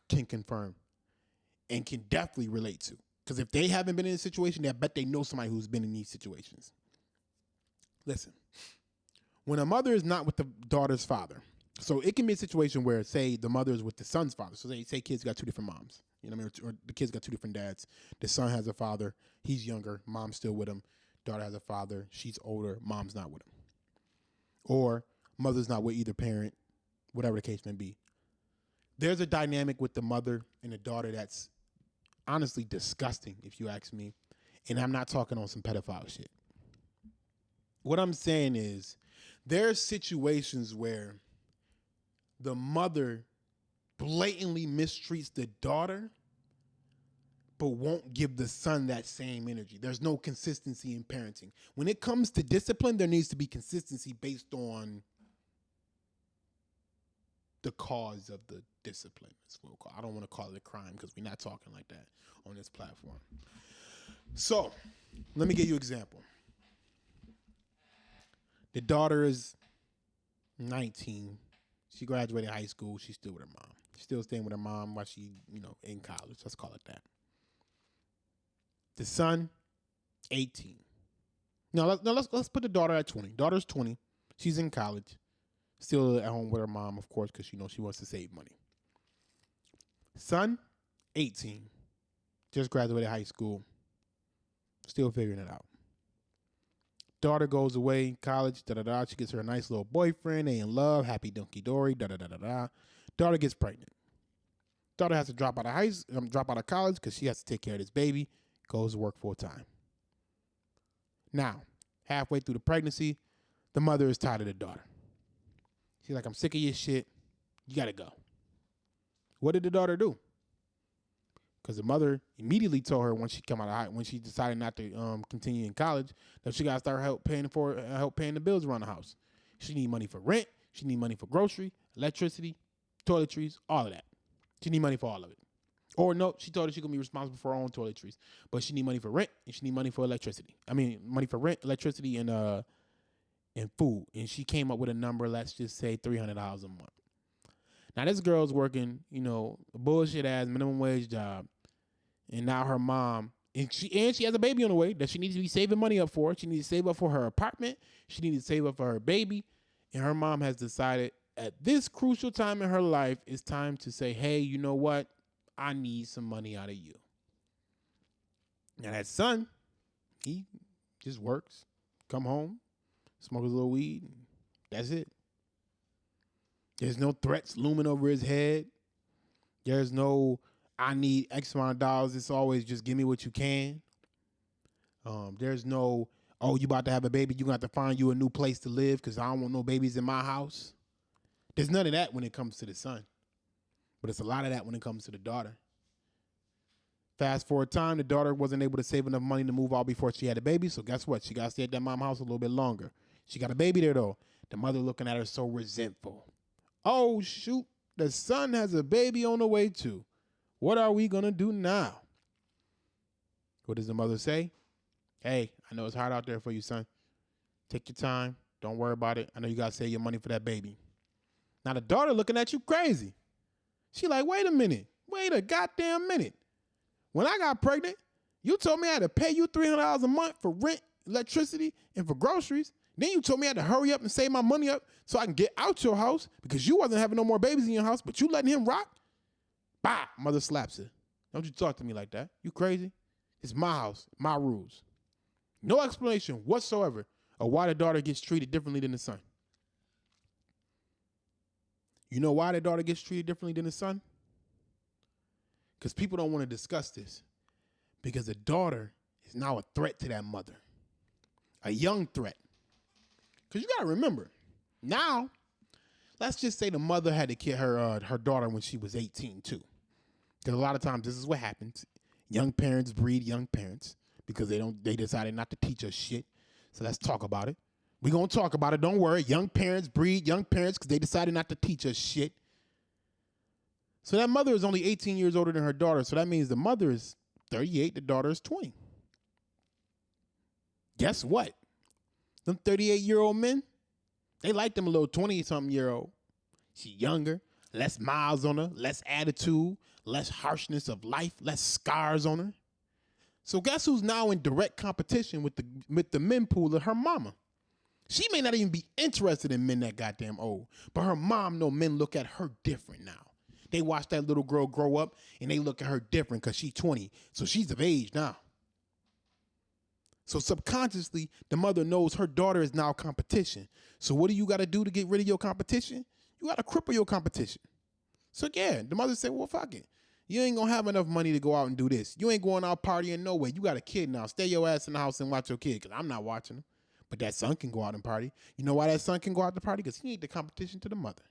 can confirm and can definitely relate to. Because if they haven't been in a situation, I bet they know somebody who's been in these situations. Listen, when a mother is not with the daughter's father, so it can be a situation where, say, the mother is with the son's father. So say kids got two different moms, you know what I mean? Or the kids got two different dads. The son has a father, he's younger, mom's still with him. Daughter has a father, she's older, mom's not with him. Or mother's not with either parent, whatever the case may be. There's a dynamic with the mother and the daughter that's honestly disgusting, if you ask me. And I'm not talking on some pedophile shit. What I'm saying is, there's situations where the mother blatantly mistreats the daughter, but won't give the son that same energy. There's no consistency in parenting. When it comes to discipline, there needs to be consistency based on the cause of the discipline. I don't want to call it a crime because we're not talking like that on this platform. So, let me give you an example. The daughter is 19. She graduated high school. She's still with her mom. She's still staying with her mom while she, in college. Let's call it that. The son, 18. Now let's put the daughter at 20. Daughter's 20. She's in college. Still at home with her mom, of course, because she wants to save money. Son, 18. Just graduated high school. Still figuring it out. Daughter goes away, college, da-da-da. She gets her a nice little boyfriend. They in love, happy dunky-dory, da-da-da-da-da. Daughter gets pregnant. Daughter has to drop out of college because she has to take care of this baby. Goes to work full time. Now, halfway through the pregnancy, the mother is tired of the daughter. She's like, I'm sick of your shit. You got to go. What did the daughter do? Because the mother immediately told her when she decided not to continue in college, that she got to start help paying the bills around the house. She need money for rent. She need money for grocery, electricity, toiletries, all of that. She need money for all of it. Or no, she told her she gonna be responsible for her own toiletries, but she need money for rent and she need money for electricity. Money for rent, electricity, and in food. And she came up with a number, let's just say $300 a month. Now this girl's working, a bullshit ass minimum wage job. And now her mom, and she has a baby on the way that she needs to be saving money up for. She needs to save up for her apartment. She needs to save up for her baby. And her mom has decided at this crucial time in her life, it's time to say, hey, you know what? I need some money out of you. Now that son, he just works, come home, smoke a little weed, and that's it. There's no threats looming over his head. There's no, I need X amount of dollars. It's always just give me what you can. There's no, oh, you about to have a baby, you got to find you a new place to live because I don't want no babies in my house. There's none of that when it comes to the son. But it's a lot of that when it comes to the daughter. Fast forward time, the daughter wasn't able to save enough money to move out before she had a baby. So guess what? She got to stay at that mom's house a little bit longer. She got a baby there, though. The mother looking at her so resentful. Oh, shoot. The son has a baby on the way, too. What are we going to do now? What does the mother say? Hey, I know it's hard out there for you, son. Take your time. Don't worry about it. I know you got to save your money for that baby. Now the daughter looking at you crazy. She like, wait a minute. Wait a goddamn minute. When I got pregnant, you told me I had to pay you $300 a month for rent, electricity, and for groceries. Then you told me I had to hurry up and save my money up so I can get out your house because you wasn't having no more babies in your house, but you letting him rock? Bah! Mother slaps her. Don't you talk to me like that. You crazy? It's my house, my rules. No explanation whatsoever of why the daughter gets treated differently than the son. You know why the daughter gets treated differently than the son? Because people don't want to discuss this. Because the daughter is now a threat to that mother. A young threat. Because you got to remember, now, let's just say the mother had to kill her daughter when she was 18 too. Because a lot of times this is what happens. Young parents breed young parents because they decided not to teach us shit. So let's talk about it. We're going to talk about it. Don't worry. Young parents breed young parents because they decided not to teach us shit. So that mother is only 18 years older than her daughter. So that means the mother is 38, the daughter is 20. Guess what? Them 38-year-old men, they like them a little 20-something-year-old. She younger, less miles on her, less attitude, less harshness of life, less scars on her. So guess who's now in direct competition with the men pool of her mama? She may not even be interested in men that goddamn old, but her mom know men look at her different now. They watch that little girl grow up, and they look at her different because she's 20, so she's of age now. So subconsciously, the mother knows her daughter is now competition. So what do you got to do to get rid of your competition? You got to cripple your competition. So yeah, the mother said, well, fuck it. You ain't going to have enough money to go out and do this. You ain't going out partying nowhere. You got a kid now. Stay your ass in the house and watch your kid because I'm not watching him. But that son can go out and party. You know why that son can go out to party? Because he ain't the competition to the mother.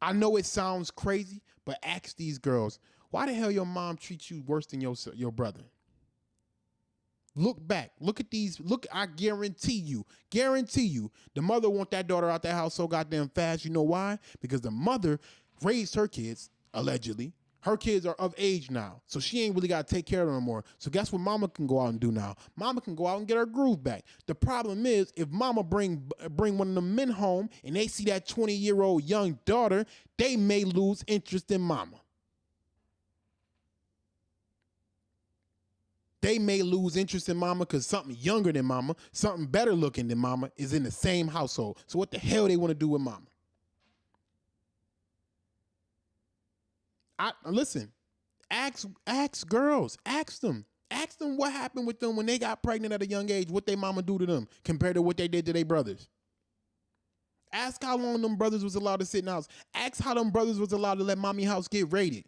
I know it sounds crazy, but ask these girls, why the hell your mom treats you worse than your brother? Look back. Look at these. Look, I guarantee you, the mother want that daughter out that house so goddamn fast. You know why? Because the mother raised her kids, allegedly. Her kids are of age now, so she ain't really got to take care of them anymore. So guess what mama can go out and do now? Mama can go out and get her groove back. The problem is, if mama bring one of the men home and they see that 20-year-old young daughter, they may lose interest in mama. They may lose interest in mama because something younger than mama, something better looking than mama is in the same household. So what the hell they want to do with mama? Listen, ask girls, ask them what happened with them when they got pregnant at a young age, what they mama do to them compared to what they did to their brothers. Ask how long them brothers was allowed to sit in the house. Ask how them brothers was allowed to let mommy house get raided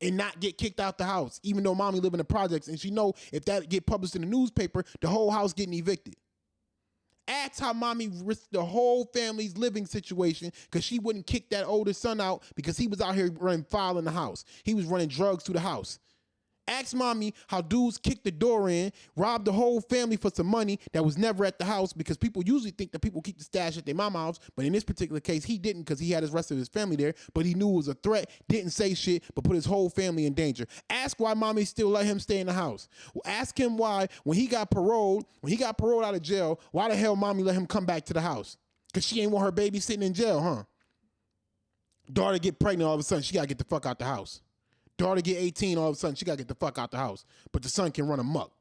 and not get kicked out the house, even though mommy live in the projects and she know if that get published in the newspaper, the whole house getting evicted. Ask how mommy risked the whole family's living situation because she wouldn't kick that older son out because he was out here running foul in the house. He was running drugs through the house. Ask mommy how dudes kicked the door in, robbed the whole family for some money that was never at the house, because people usually think that people keep the stash at their mama's house, but in this particular case, he didn't, because he had his rest of his family there, but he knew it was a threat, didn't say shit, but put his whole family in danger. Ask why mommy still let him stay in the house. Ask him why, when he got paroled out of jail, why the hell mommy let him come back to the house? Because she ain't want her baby sitting in jail, huh? Daughter get pregnant, all of a sudden, she got to get the fuck out the house. Daughter get 18, all of a sudden, she got to get the fuck out the house. But the son can run amok.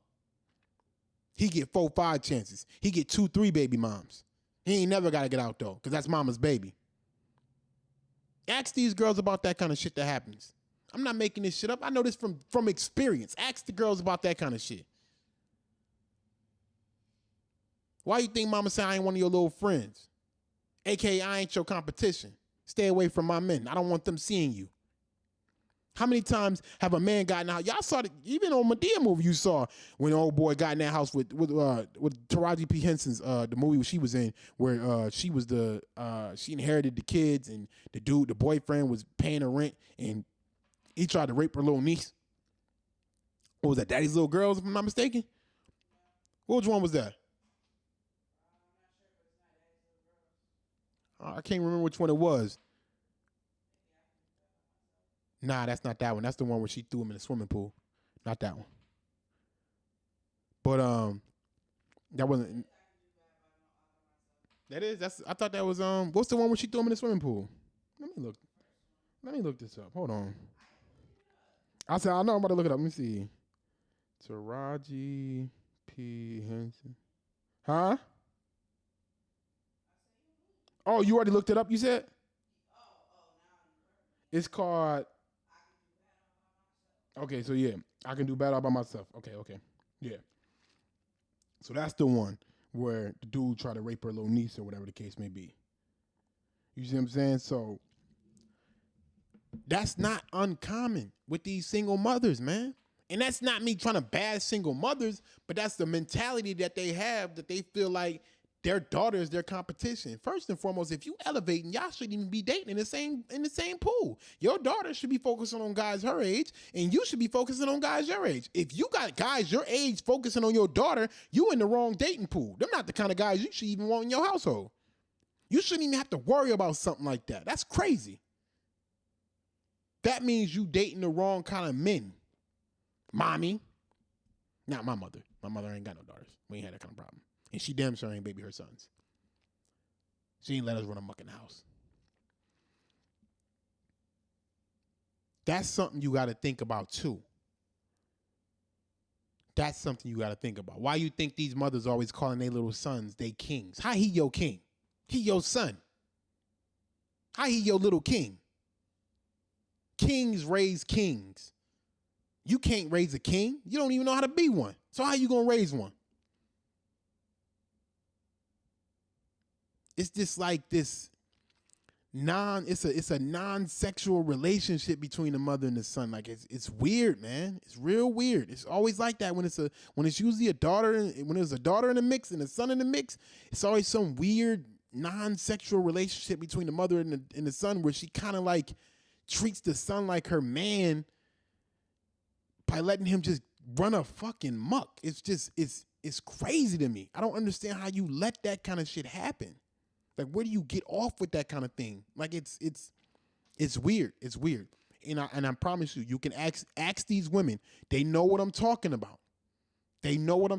He get 4, 5 chances. He get 2, 3 baby moms. He ain't never got to get out, though, because that's mama's baby. Ask these girls about that kind of shit that happens. I'm not making this shit up. I know this from experience. Ask the girls about that kind of shit. Why you think mama said I ain't one of your little friends? AKA, I ain't your competition. Stay away from my men. I don't want them seeing you. How many times have a man gotten out? Y'all saw it, even on Madea movie you saw when the old boy got in that house with Taraji P. Henson's the movie she was in, where she was she inherited the kids, and the boyfriend was paying her rent, and he tried to rape her little niece. What was that, Daddy's Little Girls, if I'm not mistaken? Which one was that? I can't remember which one it was. Nah, that's not that one. That's the one where she threw him in the swimming pool. Not that one. But that wasn't. That is. I thought that was What's the one where she threw him in the swimming pool? Let me look this up. Hold on. I know I'm about to look it up. Let me see. Taraji P. Henson. Huh? Oh, you already looked it up, you said? It's called. Okay, so yeah, I can do bad all by myself. Okay, yeah. So that's the one where the dude tried to rape her little niece or whatever the case may be. You see what I'm saying? So that's not uncommon with these single mothers, man. And that's not me trying to bash single mothers, but that's the mentality that they have, that they feel like their daughter is their competition. First and foremost, if you elevating, y'all shouldn't even be dating in the same pool. Your daughter should be focusing on guys her age, and you should be focusing on guys your age. If you got guys your age focusing on your daughter, you in the wrong dating pool. They're not the kind of guys you should even want in your household. You shouldn't even have to worry about something like that. That's crazy. That means you dating the wrong kind of men. Mommy. Not my mother. My mother ain't got no daughters. We ain't had that kind of problem. And she damn sure ain't baby her sons. She ain't let us run amok in the house. That's something you got to think about too. That's something you got to think about. Why you think these mothers always calling their little sons they kings? How he your king? He your son. How he your little king? Kings raise kings. You can't raise a king. You don't even know how to be one. So how you going to raise one? It's just like this it's a non-sexual relationship between the mother and the son. Like it's weird, man. It's real weird. It's always like that when it's usually a daughter, when there's a daughter in the mix and a son in the mix, it's always some weird non-sexual relationship between the mother and the son, where she kind of like treats the son like her man by letting him just run a fucking muck. It's just it's crazy to me. I don't understand how you let that kind of shit happen. Like, where do you get off with that kind of thing? Like, it's weird. It's weird. And I promise you, you can ask these women. They know what I'm talking about. They know what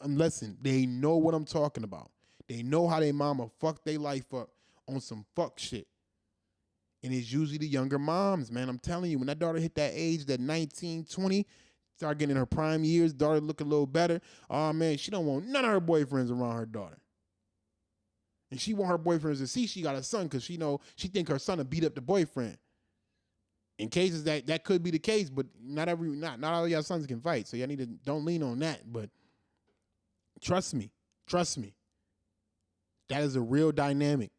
listen, they know what I'm talking about. They know how their mama fucked their life up on some fuck shit. And it's usually the younger moms, man. I'm telling you, when that daughter hit that age, that 19, 20, start getting in her prime years, daughter look a little better. Oh, man, she don't want none of her boyfriends around her daughter. And she want her boyfriends to see she got a son, because she think her son will beat up the boyfriend. In cases that could be the case, but not all y'all sons can fight. So y'all need to don't lean on that. But trust me. That is a real dynamic.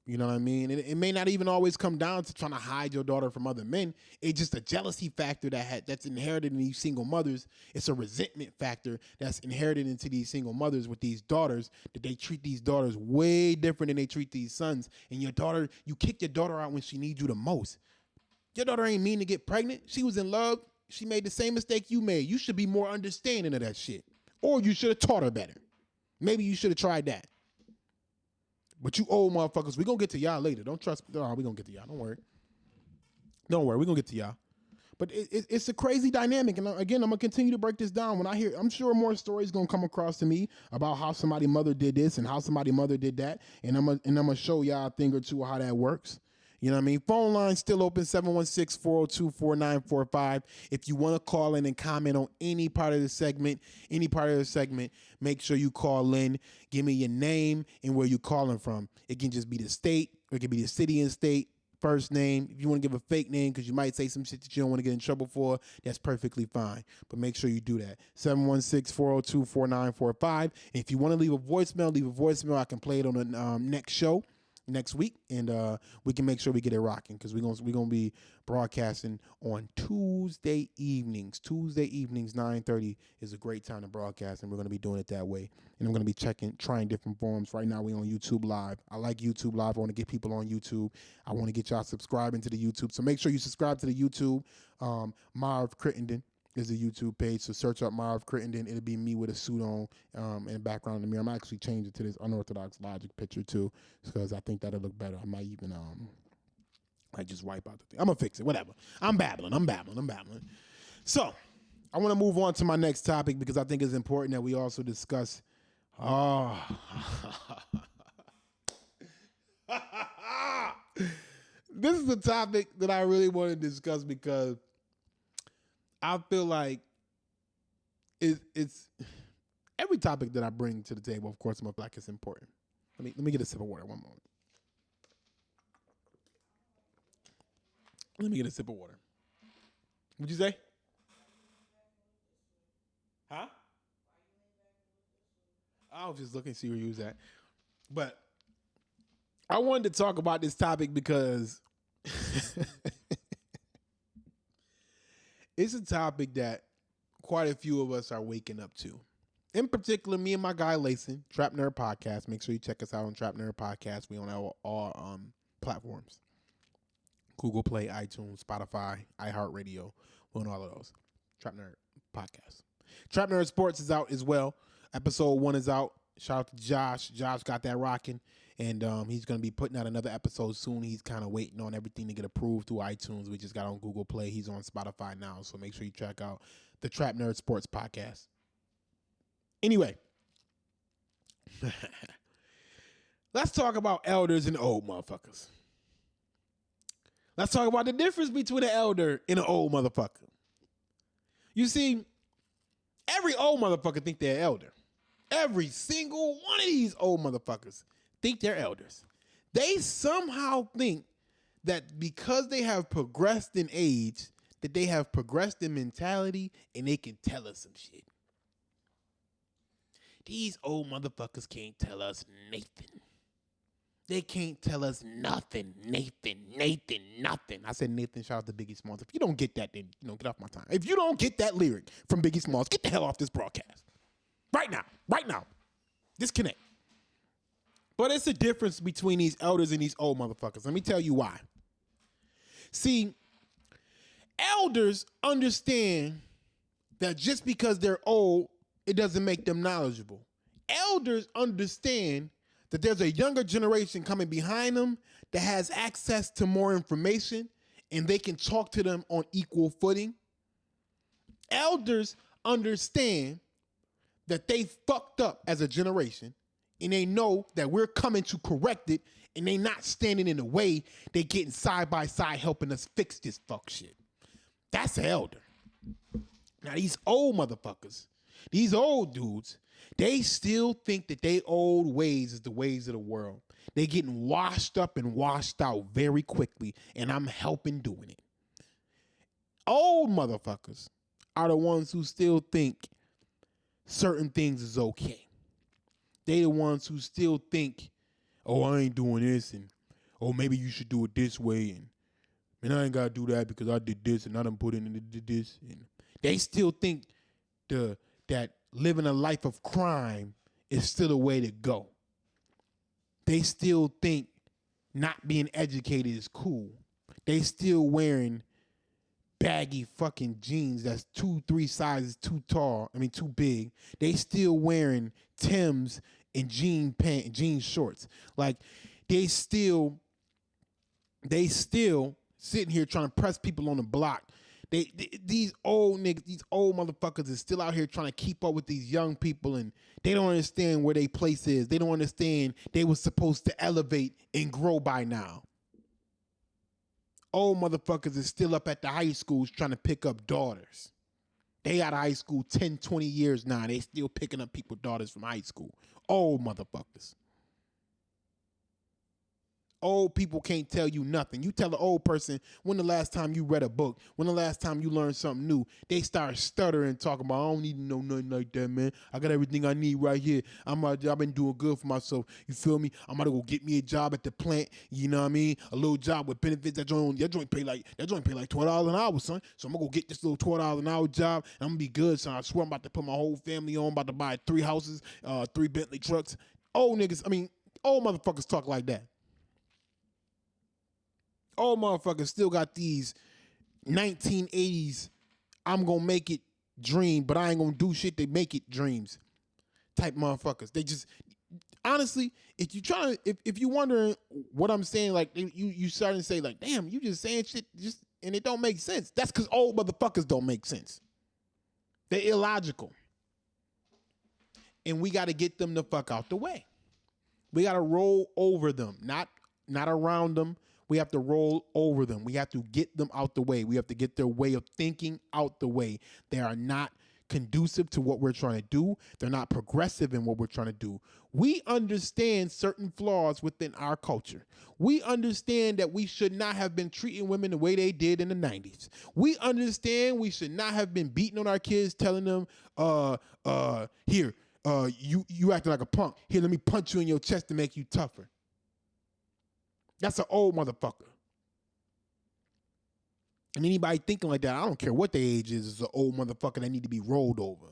You know what I mean? It may not even always come down to trying to hide your daughter from other men. It's just a jealousy factor that's inherited in these single mothers. It's a resentment factor that's inherited into these single mothers with these daughters, that they treat these daughters way different than they treat these sons. And you kick your daughter out when she needs you the most. Your daughter ain't mean to get pregnant. She was in love. She made the same mistake you made. You should be more understanding of that shit. Or you should have taught her better. Maybe you should have tried that. But you old motherfuckers, we gonna get to y'all later. Don't trust me. No, we gonna get to y'all. Don't worry. Don't worry. We gonna get to y'all. But it's a crazy dynamic. And again, I'm going to continue to break this down. When I hear, I'm sure more stories going to come across to me about how somebody's mother did this and how somebody's mother did that. And I'm going to show y'all a thing or two how that works. You know what I mean? Phone line still open, 716-402-4945. If you want to call in and comment on any part of the segment, make sure you call in. Give me your name and where you're calling from. It can just be the state, or it can be the city and state. First name. If you want to give a fake name because you might say some shit that you don't want to get in trouble for, that's perfectly fine. But make sure you do that. 716-402-4945. And if you want to leave a voicemail, I can play it on the next show next week, and we can make sure we get it rocking, because we're gonna be broadcasting on Tuesday evenings. 9:30 is a great time to broadcast, and we're gonna be doing it that way. And I'm gonna be trying different forms. Right now, we on YouTube Live. I like YouTube Live. I want to get people on YouTube. I want to get y'all subscribing to the YouTube. So make sure you subscribe to the YouTube. Marv Crittenden is the YouTube page. So search up Marv Crittenden. It'll be me with a suit on and background in the mirror. I'm actually changing it to this Unorthodox Logic picture too, because I think that'll look better. I might even just wipe out the thing. I'm gonna fix it. Whatever. I'm babbling. So I want to move on to my next topic, because I think it's important that we also discuss. This is a topic that I really want to discuss, because I feel like it's every topic that I bring to the table. Of course, I'm a black. It's important. Let me get a sip of water. One moment. Let me get a sip of water. What'd you say? Huh? I was just looking to see where you was at. But I wanted to talk about this topic because it's a topic that quite a few of us are waking up to. In particular, me and my guy Layson, Trap Nerd Podcast. Make sure you check us out on Trap Nerd Podcast. We on all platforms. Google Play, iTunes, Spotify, iHeartRadio. We're on all of those. Trap Nerd Podcast. Trap Nerd Sports is out as well. Episode 1 is out. Shout out to Josh. Josh got that rocking. And he's going to be putting out another episode soon. He's kind of waiting on everything to get approved through iTunes. We just got on Google Play. He's on Spotify now. So make sure you check out the Trap Nerd Sports Podcast. Anyway, let's talk about elders and old motherfuckers. Let's talk about the difference between an elder and an old motherfucker. You see, every old motherfucker think they're elder. Every single one of these old motherfuckers think they're elders. They somehow think that because they have progressed in age, that they have progressed in mentality, and they can tell us some shit. These old motherfuckers can't tell us nothing. They can't tell us nothing. Nathan, nothing. I said Nathan, shout out to Biggie Smalls. If you don't get that, then get off my time. If you don't get that lyric from Biggie Smalls, get the hell off this broadcast. Right now. Disconnect. But it's a difference between these elders and these old motherfuckers. Let me tell you why. See, elders understand that just because they're old, it doesn't make them knowledgeable. Elders understand that there's a younger generation coming behind them that has access to more information, and they can talk to them on equal footing. Elders understand that they fucked up as a generation, and they know that we're coming to correct it, and they not standing in the way. They getting side by side helping us fix this fuck shit. That's an elder. Now these old motherfuckers, these old dudes, they still think that they old ways is the ways of the world. They getting washed up and washed out very quickly, and I'm helping doing it. Old motherfuckers are the ones who still think certain things is okay. They the ones who still think, oh, I ain't doing this, and oh, maybe you should do it this way, and I ain't gotta do that because I did this and I done put in this. And they still think that living a life of crime is still the way to go. They still think not being educated is cool. They still wearing baggy fucking jeans that's 2, 3 sizes too big. They still wearing Timbs and jean shorts. Like they still sitting here trying to press people on the block. These old niggas, these old motherfuckers is still out here trying to keep up with these young people, and they don't understand where their place is. They don't understand they was supposed to elevate and grow by now. Old motherfuckers is still up at the high schools trying to pick up daughters. They out of high school 10, 20 years now. They still picking up people's daughters from high school. Old motherfuckers. Old people can't tell you nothing. You tell an old person when the last time you read a book, when the last time you learned something new, they start stuttering, talking about, I don't need to know nothing like that, man. I got everything I need right here. I've been doing good for myself. You feel me? I'm about to go get me a job at the plant. You know what I mean? A little job with benefits. That joint pay like $12 an hour, son. So I'm gonna go get this little $12 an hour job, and I'm gonna be good, son. I swear I'm about to put my whole family on. I'm about to buy 3 houses, 3 Bentley trucks. Old motherfuckers talk like that. Old motherfuckers still got these 1980s I'm gonna make it dream, but I ain't gonna do shit to make it dreams type motherfuckers. They just, honestly, if you wondering what I'm saying, like you starting to say like, damn, you just saying shit just and it don't make sense. That's because old motherfuckers don't make sense. They're illogical, and we got to get them the fuck out the way. We got to roll over them, not around them. We have to roll over them. We have to get them out the way. We have to get their way of thinking out the way. They are not conducive to what we're trying to do. They're not progressive in what we're trying to do. We understand certain flaws within our culture. We understand that we should not have been treating women the way they did in the 90s. We understand we should not have been beating on our kids, telling them, here, you acting like a punk. Here, let me punch you in your chest to make you tougher. That's an old motherfucker. And anybody thinking like that, I don't care what their age is an old motherfucker that need to be rolled over.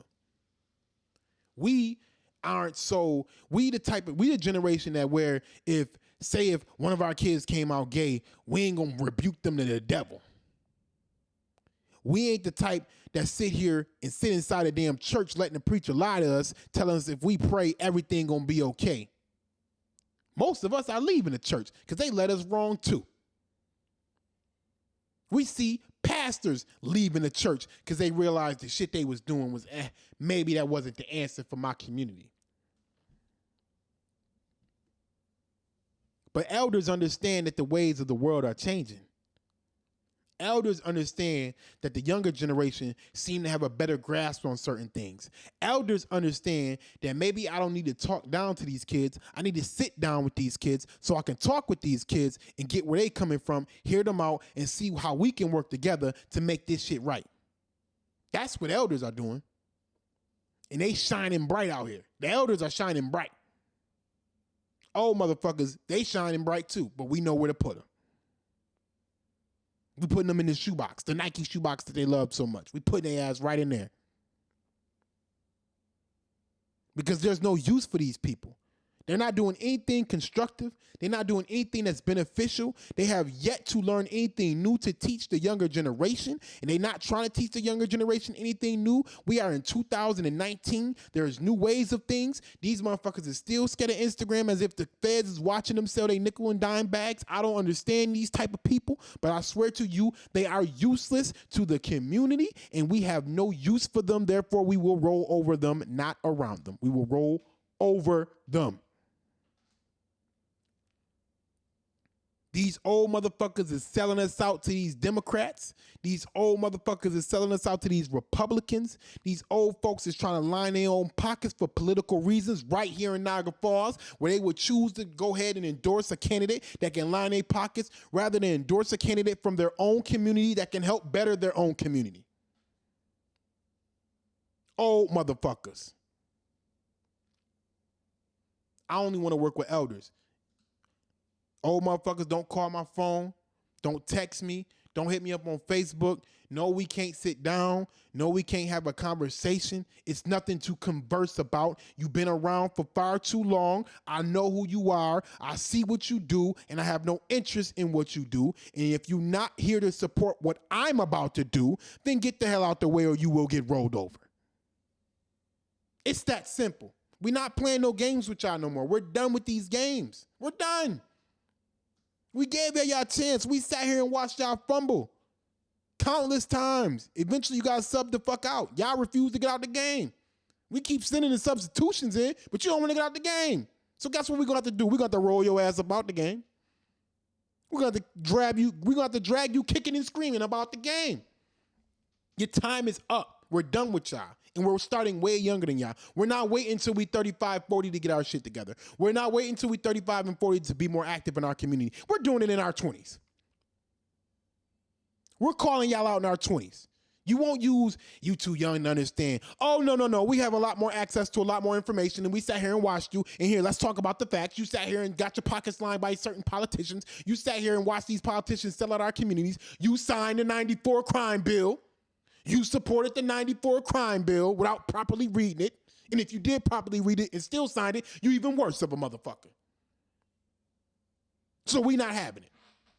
We the generation that where if one of our kids came out gay, we ain't gonna rebuke them to the devil. We ain't the type that sit here and sit inside a damn church letting the preacher lie to us, telling us if we pray, everything gonna be okay. Most of us are leaving the church because they led us wrong too. We see pastors leaving the church because they realized the shit they was doing was, maybe that wasn't the answer for my community. But elders understand that the ways of the world are changing. Elders understand that the younger generation seem to have a better grasp on certain things. Elders understand that maybe I don't need to talk down to these kids. I need to sit down with these kids so I can talk with these kids and get where they coming from, hear them out, and see how we can work together to make this shit right. That's what elders are doing. And they shining bright out here. The elders are shining bright. Old motherfuckers, they shining bright too, but we know where to put them. We putting them in the shoebox, the Nike shoebox that they love so much. We putting their ass right in there. Because there's no use for these people. They're not doing anything constructive. They're not doing anything that's beneficial. They have yet to learn anything new to teach the younger generation, and they're not trying to teach the younger generation anything new. We are in 2019. There's new ways of things. These motherfuckers are still scared of Instagram as if the feds is watching them sell their nickel and dime bags. I don't understand these type of people, but I swear to you, they are useless to the community, and we have no use for them. Therefore, we will roll over them, not around them. We will roll over them. These old motherfuckers is selling us out to these Democrats. These old motherfuckers is selling us out to these Republicans. These old folks is trying to line their own pockets for political reasons right here in Niagara Falls, where they would choose to go ahead and endorse a candidate that can line their pockets rather than endorse a candidate from their own community that can help better their own community. Old motherfuckers. I only want to work with elders. Old motherfuckers, don't call my phone. Don't text me. Don't hit me up on Facebook. No, we can't sit down. No, we can't have a conversation. It's nothing to converse about. You've been around for far too long. I know who you are. I see what you do, and I have no interest in what you do. And if you're not here to support what I'm about to do, then get the hell out the way or you will get rolled over. It's that simple. We're not playing no games with y'all no more. We're done with these games. We're done. We gave y'all a chance. We sat here and watched y'all fumble countless times. Eventually, you guys sub the fuck out. Y'all refuse to get out the game. We keep sending the substitutions in, but you don't want to get out the game. So guess what we're going to have to do? We're going to have to roll your ass about the game. We're going to have to drag you. We're going to have to drag you kicking and screaming about the game. Your time is up. We're done with y'all. And we're starting way younger than y'all. We're not waiting until we 35, 40 to get our shit together. We're not waiting until we 35 and 40 to be more active in our community. We're doing it in our 20s. We're calling y'all out in our 20s. You won't use you too young to understand. Oh, no. We have a lot more access to a lot more information, and we sat here and watched you. And here, let's talk about the facts. You sat here and got your pockets lined by certain politicians. You sat here and watched these politicians sell out our communities. You signed the 94 crime bill. You supported the 94 crime bill without properly reading it. And if you did properly read it and still signed it, you even worse of a motherfucker. So we not having it.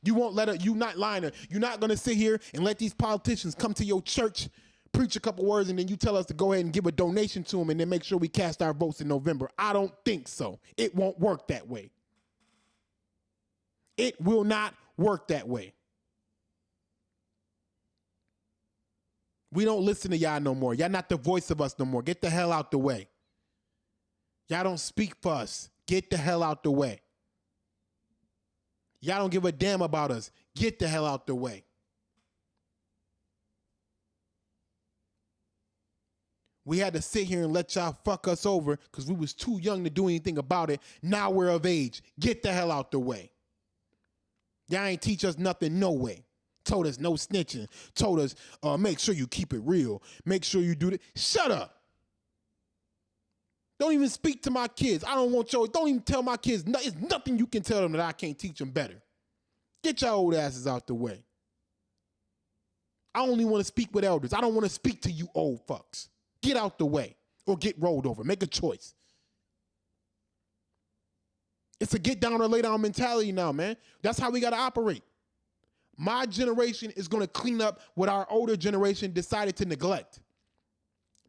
You won't let it, you not lying. You're not going to sit here and let these politicians come to your church, preach a couple words, and then you tell us to go ahead and give a donation to them and then make sure we cast our votes in November. I don't think so. It won't work that way. It will not work that way. We don't listen to y'all no more. Y'all not the voice of us no more. Get the hell out the way. Y'all don't speak for us. Get the hell out the way. Y'all don't give a damn about us. Get the hell out the way. We had to sit here and let y'all fuck us over because we was too young to do anything about it. Now we're of age. Get the hell out the way. Y'all ain't teach us nothing no way. Told us no snitching. Told us make sure you keep it real. Make sure you do it. Shut up. Don't even speak to my kids. I don't want your, don't even tell my kids. It's nothing you can tell them that I can't teach them better. Get your old asses out the way. I only want to speak with elders. I don't want to speak to you old fucks. Get out the way or get rolled over. Make a choice. It's a get down or lay down mentality now, man. That's how we got to operate. My generation is going to clean up what our older generation decided to neglect.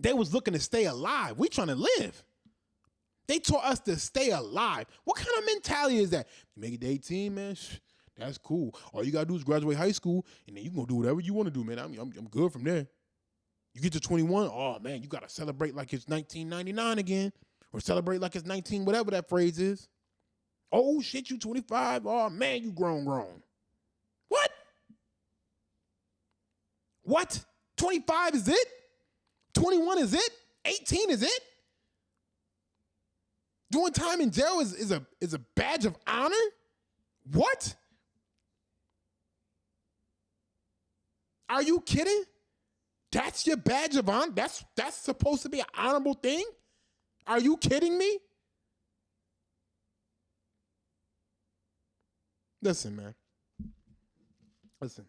They was looking to stay alive. We trying to live. They taught us to stay alive. What kind of mentality is that? You make it to 18, man, that's cool. All you got to do is graduate high school, and then you going to do whatever you want to do, man. I'm good from there. You get to 21, oh, man, you got to celebrate like it's 1999 again, or celebrate like it's 19, whatever that phrase is. Oh, shit, you 25. Oh, man, you grown. What? What? 25 is it? 21 is it? 18 is it? Doing time in jail is a badge of honor? What? Are you kidding? That's your badge of honor? That's supposed to be an honorable thing? Are you kidding me? Listen, man. Listen.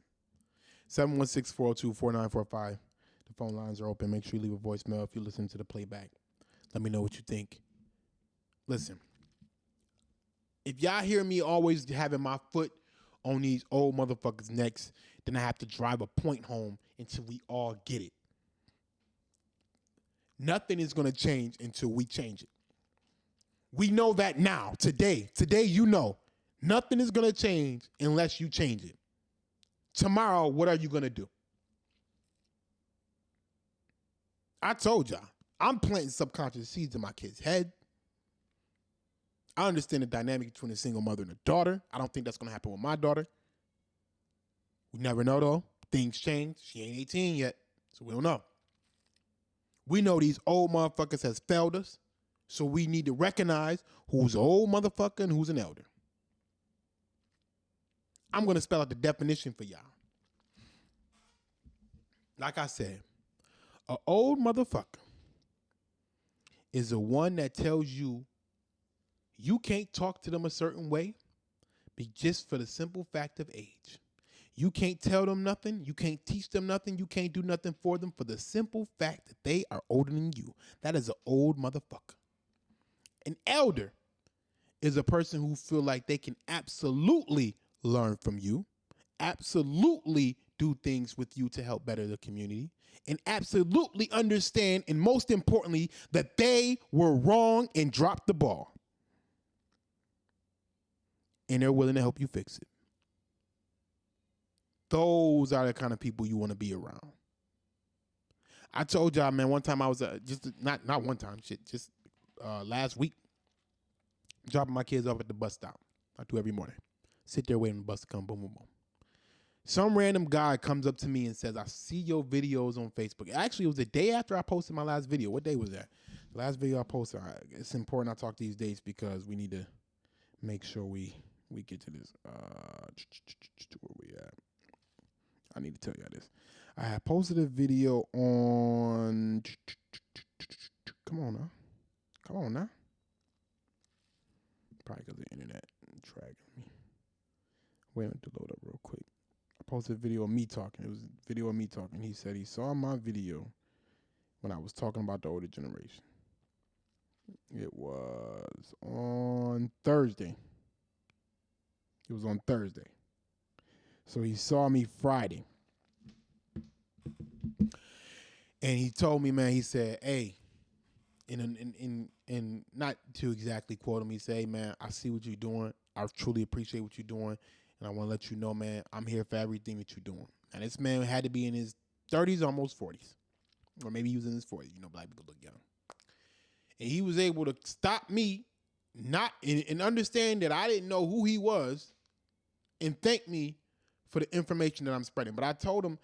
716-402-4945. The phone lines are open. Make sure you leave a voicemail if you listen to the playback. Let me know what you think. Listen, if y'all hear me always having my foot on these old motherfuckers' necks, then I have to drive a point home until we all get it. Nothing is going to change until we change it. We know that now, today, you know, nothing is going to change unless you change it. Tomorrow, what are you going to do? I told y'all, I'm planting subconscious seeds in my kid's head. I understand the dynamic between a single mother and a daughter. I don't think that's going to happen with my daughter. We never know, though. Things change. She ain't 18 yet, so we don't know. We know these old motherfuckers has failed us, so we need to recognize who's an old motherfucker and who's an elder. I'm going to spell out the definition for y'all. Like I said, an old motherfucker is the one that tells you you can't talk to them a certain way, but just for the simple fact of age. You can't tell them nothing. You can't teach them nothing. You can't do nothing for them for the simple fact that they are older than you. That is an old motherfucker. An elder is a person who feel like they can absolutely learn from you, absolutely do things with you to help better the community, and absolutely understand, and most importantly, that they were wrong and dropped the ball. And they're willing to help you fix it. Those are the kind of people you want to be around. I told y'all, man, one time I was not one time, just last week, dropping my kids off at the bus stop. I do every morning. Sit there waiting for the bus to come, boom, boom, boom. Some random guy comes up to me and says, I see your videos on Facebook. Actually, it was the day after I posted my last video. What day was that? The last video I posted. It's important I talk these dates because we need to make sure we get to this. Where we at? I need to tell y'all this. I had posted a video on. Come on now. Probably because the internet dragging me. Wait a minute to load up real quick. I posted a video of me talking. It was a video of me talking. He said he saw my video when I was talking about the older generation. It was on Thursday. So he saw me Friday. And he told me, man, he said, hey, and not to exactly quote him, he said, hey, man, I see what you're doing. I truly appreciate what you're doing. And I want to let you know, man, I'm here for everything that you're doing. And this man had to be in his 30s, almost 40s. Or maybe he was in his 40s. You know, black people look young. And he was able to stop me and understand that I didn't know who he was and thank me for the information that I'm spreading. But I told him,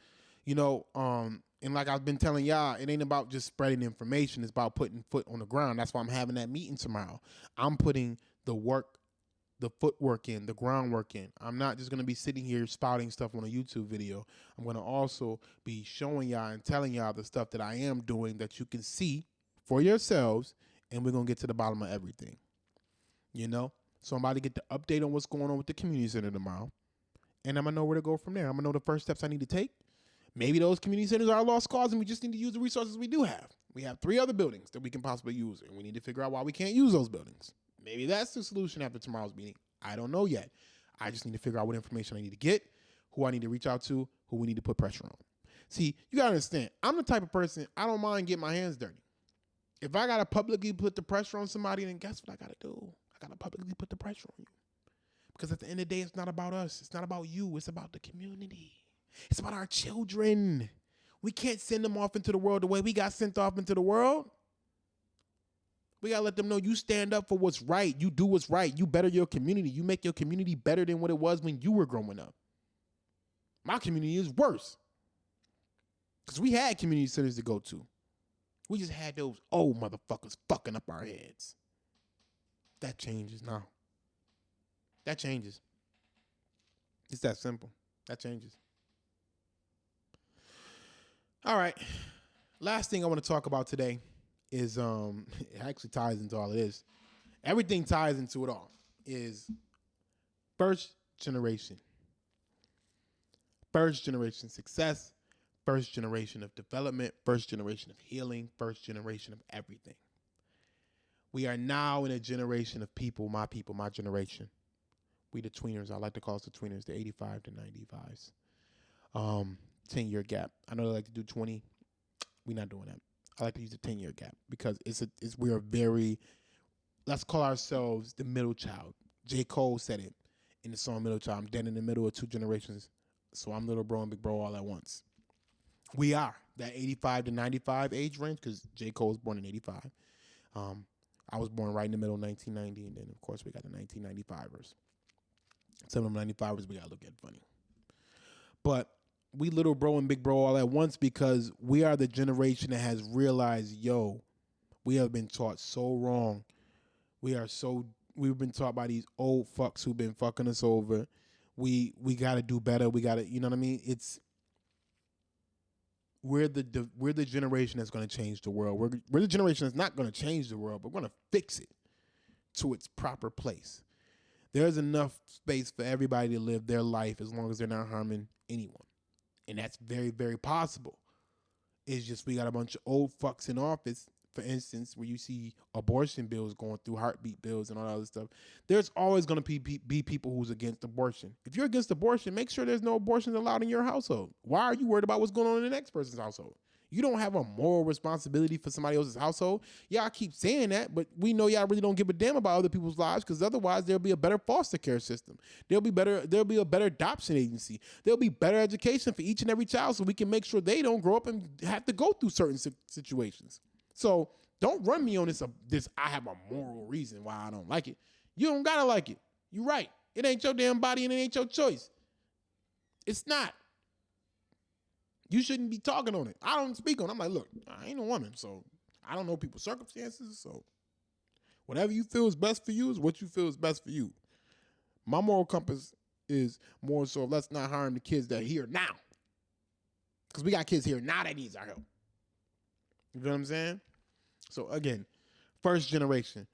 you know, and like I've been telling y'all, it ain't about just spreading information. It's about putting foot on the ground. That's why I'm having that meeting tomorrow. I'm putting the footwork in, the groundwork in. I'm not just going to be sitting here spouting stuff on a YouTube video. I'm going to also be showing y'all and telling y'all the stuff that I am doing that you can see for yourselves, and we're going to get to the bottom of everything. You know? So I'm about to get the update on what's going on with the community center tomorrow, and I'm going to know where to go from there. I'm going to know the first steps I need to take. Maybe those community centers are a lost cause, and we just need to use the resources we do have. We have 3 other buildings that we can possibly use, and we need to figure out why we can't use those buildings. Maybe that's the solution after tomorrow's meeting. I don't know yet. I just need to figure out what information I need to get, who I need to reach out to, who we need to put pressure on. See, you got to understand, I'm the type of person, I don't mind getting my hands dirty. If I got to publicly put the pressure on somebody, then guess what I got to do? I got to publicly put the pressure on you. Because at the end of the day, it's not about us. It's not about you. It's about the community. It's about our children. We can't send them off into the world the way we got sent off into the world. We got to let them know you stand up for what's right. You do what's right. You better your community. You make your community better than what it was when you were growing up. My community is worse. Because we had community centers to go to. We just had those old motherfuckers fucking up our heads. That changes now. That changes. It's that simple. That changes. All right. Last thing I want to talk about today is it actually ties into all of this. Everything ties into it all. Is first generation. First generation success, first generation of development, first generation of healing, first generation of everything. We are now in a generation of people, my generation. We the tweeners. I like to call us the tweeners, the 85 to 95s. 10-year gap. I know they like to do 20. We're not doing that. I like to use the 10-year gap because we are very, let's call ourselves the middle child. J. Cole said it in the song Middle Child. I'm dead in the middle of 2 generations, so I'm little bro and big bro all at once. We are that 85 to 95 age range because J. Cole was born in 85. I was born right in the middle of 1990, and then, of course, we got the 1995ers. Some of them 95ers, we got to look at funny. But we little bro and big bro all at once because we are the generation that has realized, we have been taught so wrong. We've been taught by these old fucks who've been fucking us over. We got to do better. We got to, you know what I mean? We're the generation that's going to change the world. We're the generation that's not going to change the world, but we're going to fix it to its proper place. There's enough space for everybody to live their life as long as they're not harming anyone. And that's very, very possible. It's just we got a bunch of old fucks in office, for instance, where you see abortion bills going through, heartbeat bills and all that other stuff. There's always going to be people who's against abortion. If you're against abortion, make sure there's no abortions allowed in your household. Why are you worried about what's going on in the next person's household? You don't have a moral responsibility for somebody else's household. Yeah, I keep saying that, but we know y'all really don't give a damn about other people's lives, because otherwise there'll be a better foster care system. There'll be a better adoption agency. There'll be better education for each and every child, so we can make sure they don't grow up and have to go through certain situations. So don't run me on this I have a moral reason why I don't like it. You don't gotta like it. You're right. It ain't your damn body and it ain't your choice. It's not. You shouldn't be talking on it. I don't speak on it. I'm like, look, I ain't a woman, so I don't know people's circumstances. So whatever you feel is best for you is what you feel is best for you. My moral compass is more so let's not harm the kids that are here now. Because we got kids here now that needs our help. You know what I'm saying? So again, first generation.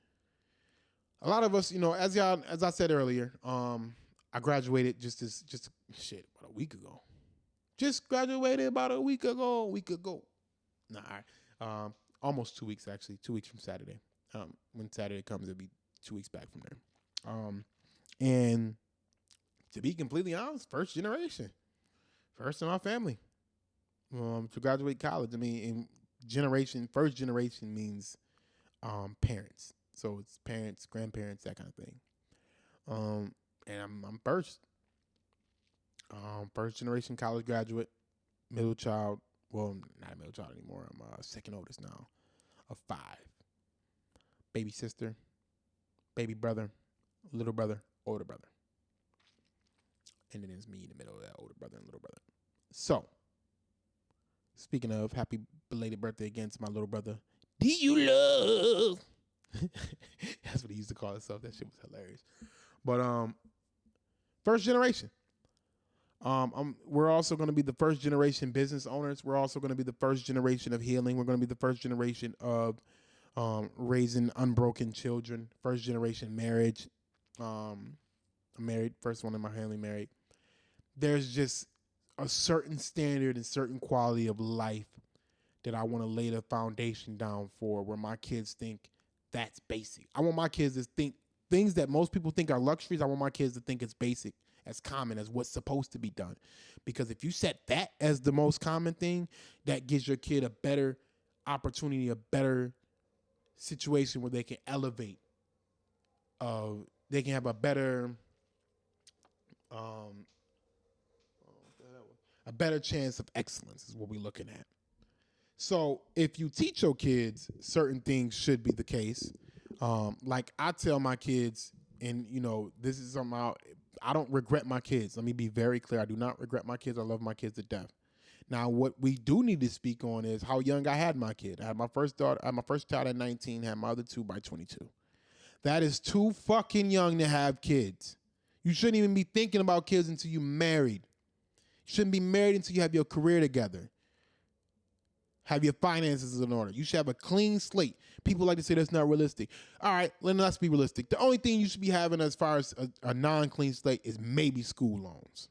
A lot of us, as I said earlier, I graduated just about a week ago. Just graduated about a week ago. Nah, all right. Almost 2 weeks, actually. 2 weeks from Saturday. When Saturday comes, it'll be 2 weeks back from there. And to be completely honest, first generation. First in my family. To graduate college. I mean, first generation means parents. So it's parents, grandparents, that kind of thing. And I'm first. First generation college graduate, middle child. Well, not a middle child anymore. I'm second oldest now of 5. Baby sister, baby brother, little brother, older brother. And then it's me in the middle of that older brother and little brother. So, speaking of, happy belated birthday again to my little brother. Do you love? That's what he used to call himself. That shit was hilarious. But first generation. We're also going to be the first generation business owners. We're also going to be the first generation of healing. We're going to be the first generation of raising unbroken children. First generation marriage. I'm married. First one in my family married. There's just a certain standard and certain quality of life that I want to lay the foundation down for, where my kids think that's basic. I want my kids to think things that most people think are luxuries. I want my kids to think it's basic, as common as what's supposed to be done. Because if you set that as the most common thing, that gives your kid a better opportunity, a better situation where they can elevate. They can have a better chance of excellence is what we're looking at. So if you teach your kids certain things should be the case. Like I tell my kids, and this is something I don't regret my kids. Let me be very clear. I do not regret my kids. I love my kids to death. Now, what we do need to speak on is how young I had my kid. I had my first daughter, I had my first child at 19, had my other 2 by 22. That is too fucking young to have kids. You shouldn't even be thinking about kids until you're married. You shouldn't be married until you have your career together. Have your finances in order. You should have a clean slate. People like to say that's not realistic. All right, let's be realistic. The only thing you should be having as far as a non-clean slate is maybe school loans.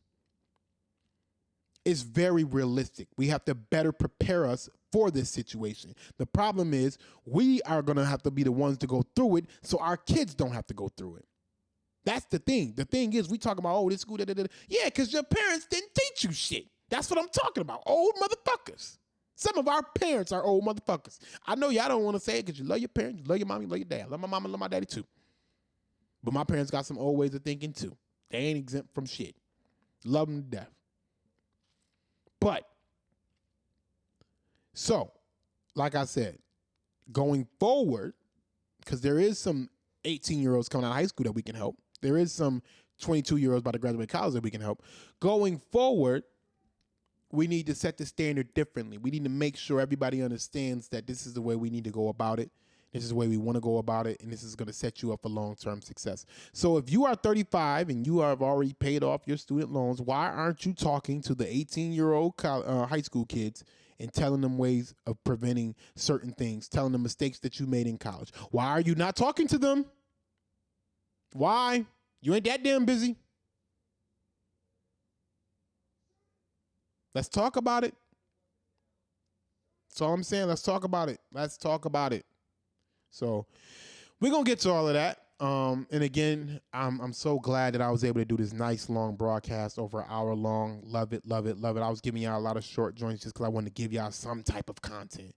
It's very realistic. We have to better prepare us for this situation. The problem is we are going to have to be the ones to go through it so our kids don't have to go through it. That's the thing. The thing is we talk about, this school, Yeah, because your parents didn't teach you shit. That's what I'm talking about. Old motherfuckers. Some of our parents are old motherfuckers. I know y'all don't want to say it because you love your parents, you love your mom, you love your dad. I love my mom and love my daddy too. But my parents got some old ways of thinking too. They ain't exempt from shit. Love them to death. But, so, like I said, going forward, because there is some 18-year-olds coming out of high school that we can help. There is some 22-year-olds about to graduate college that we can help. Going forward, we need to set the standard differently. We need to make sure everybody understands that this is the way we need to go about it. This is the way we want to go about it, and this is going to set you up for long-term success. So if you are 35 and you have already paid off your student loans, why aren't you talking to the 18-year-old high school kids and telling them ways of preventing certain things, telling them mistakes that you made in college? Why are you not talking to them? Why? You ain't that damn busy. Let's talk about it. That's all I'm saying. Let's talk about it. Let's talk about it. So we're gonna get to all of that. And again, I'm so glad that I was able to do this nice long broadcast over an hour long. Love it, love it, love it. I was giving y'all a lot of short joints just because I wanted to give y'all some type of content.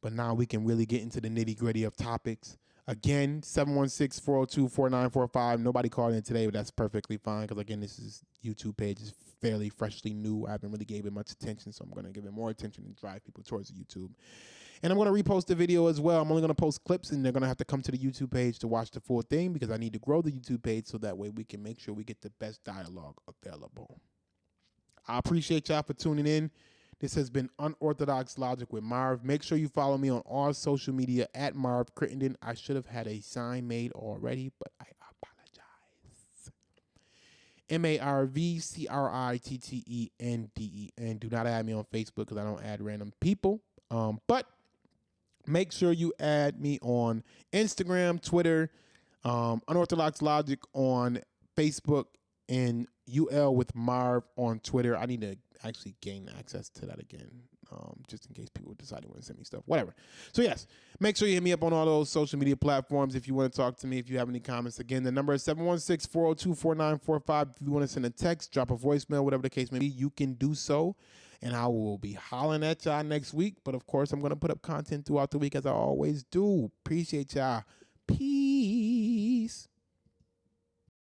But now we can really get into the nitty gritty of topics. Again, 716-402-4945. Nobody called in today, but that's perfectly fine because, again, this is YouTube page is fairly freshly new. I haven't really gave it much attention, so I'm going to give it more attention and drive people towards YouTube. And I'm going to repost the video as well. I'm only going to post clips, and they're going to have to come to the YouTube page to watch the full thing because I need to grow the YouTube page so that way we can make sure we get the best dialogue available. I appreciate y'all for tuning in. This has been Unorthodox Logic with Marv. Make sure you follow me on all social media at Marv Crittenden. I should have had a sign made already, but I apologize. MarvCrittenden. Do not add me on Facebook because I don't add random people. But make sure you add me on Instagram, Twitter, Unorthodox Logic on Facebook, and UL with Marv on Twitter. I need to actually gain access to that again, just in case people decide they want to send me stuff, whatever. So yes, make sure you hit me up on all those social media platforms if you want to talk to me, if you have any comments. Again, the number is 716-402-4945. If you want to send a text, drop a voicemail, whatever the case may be, you can do so. And I will be hollering at y'all next week. But of course, I'm going to put up content throughout the week as I always do. Appreciate y'all. Peace.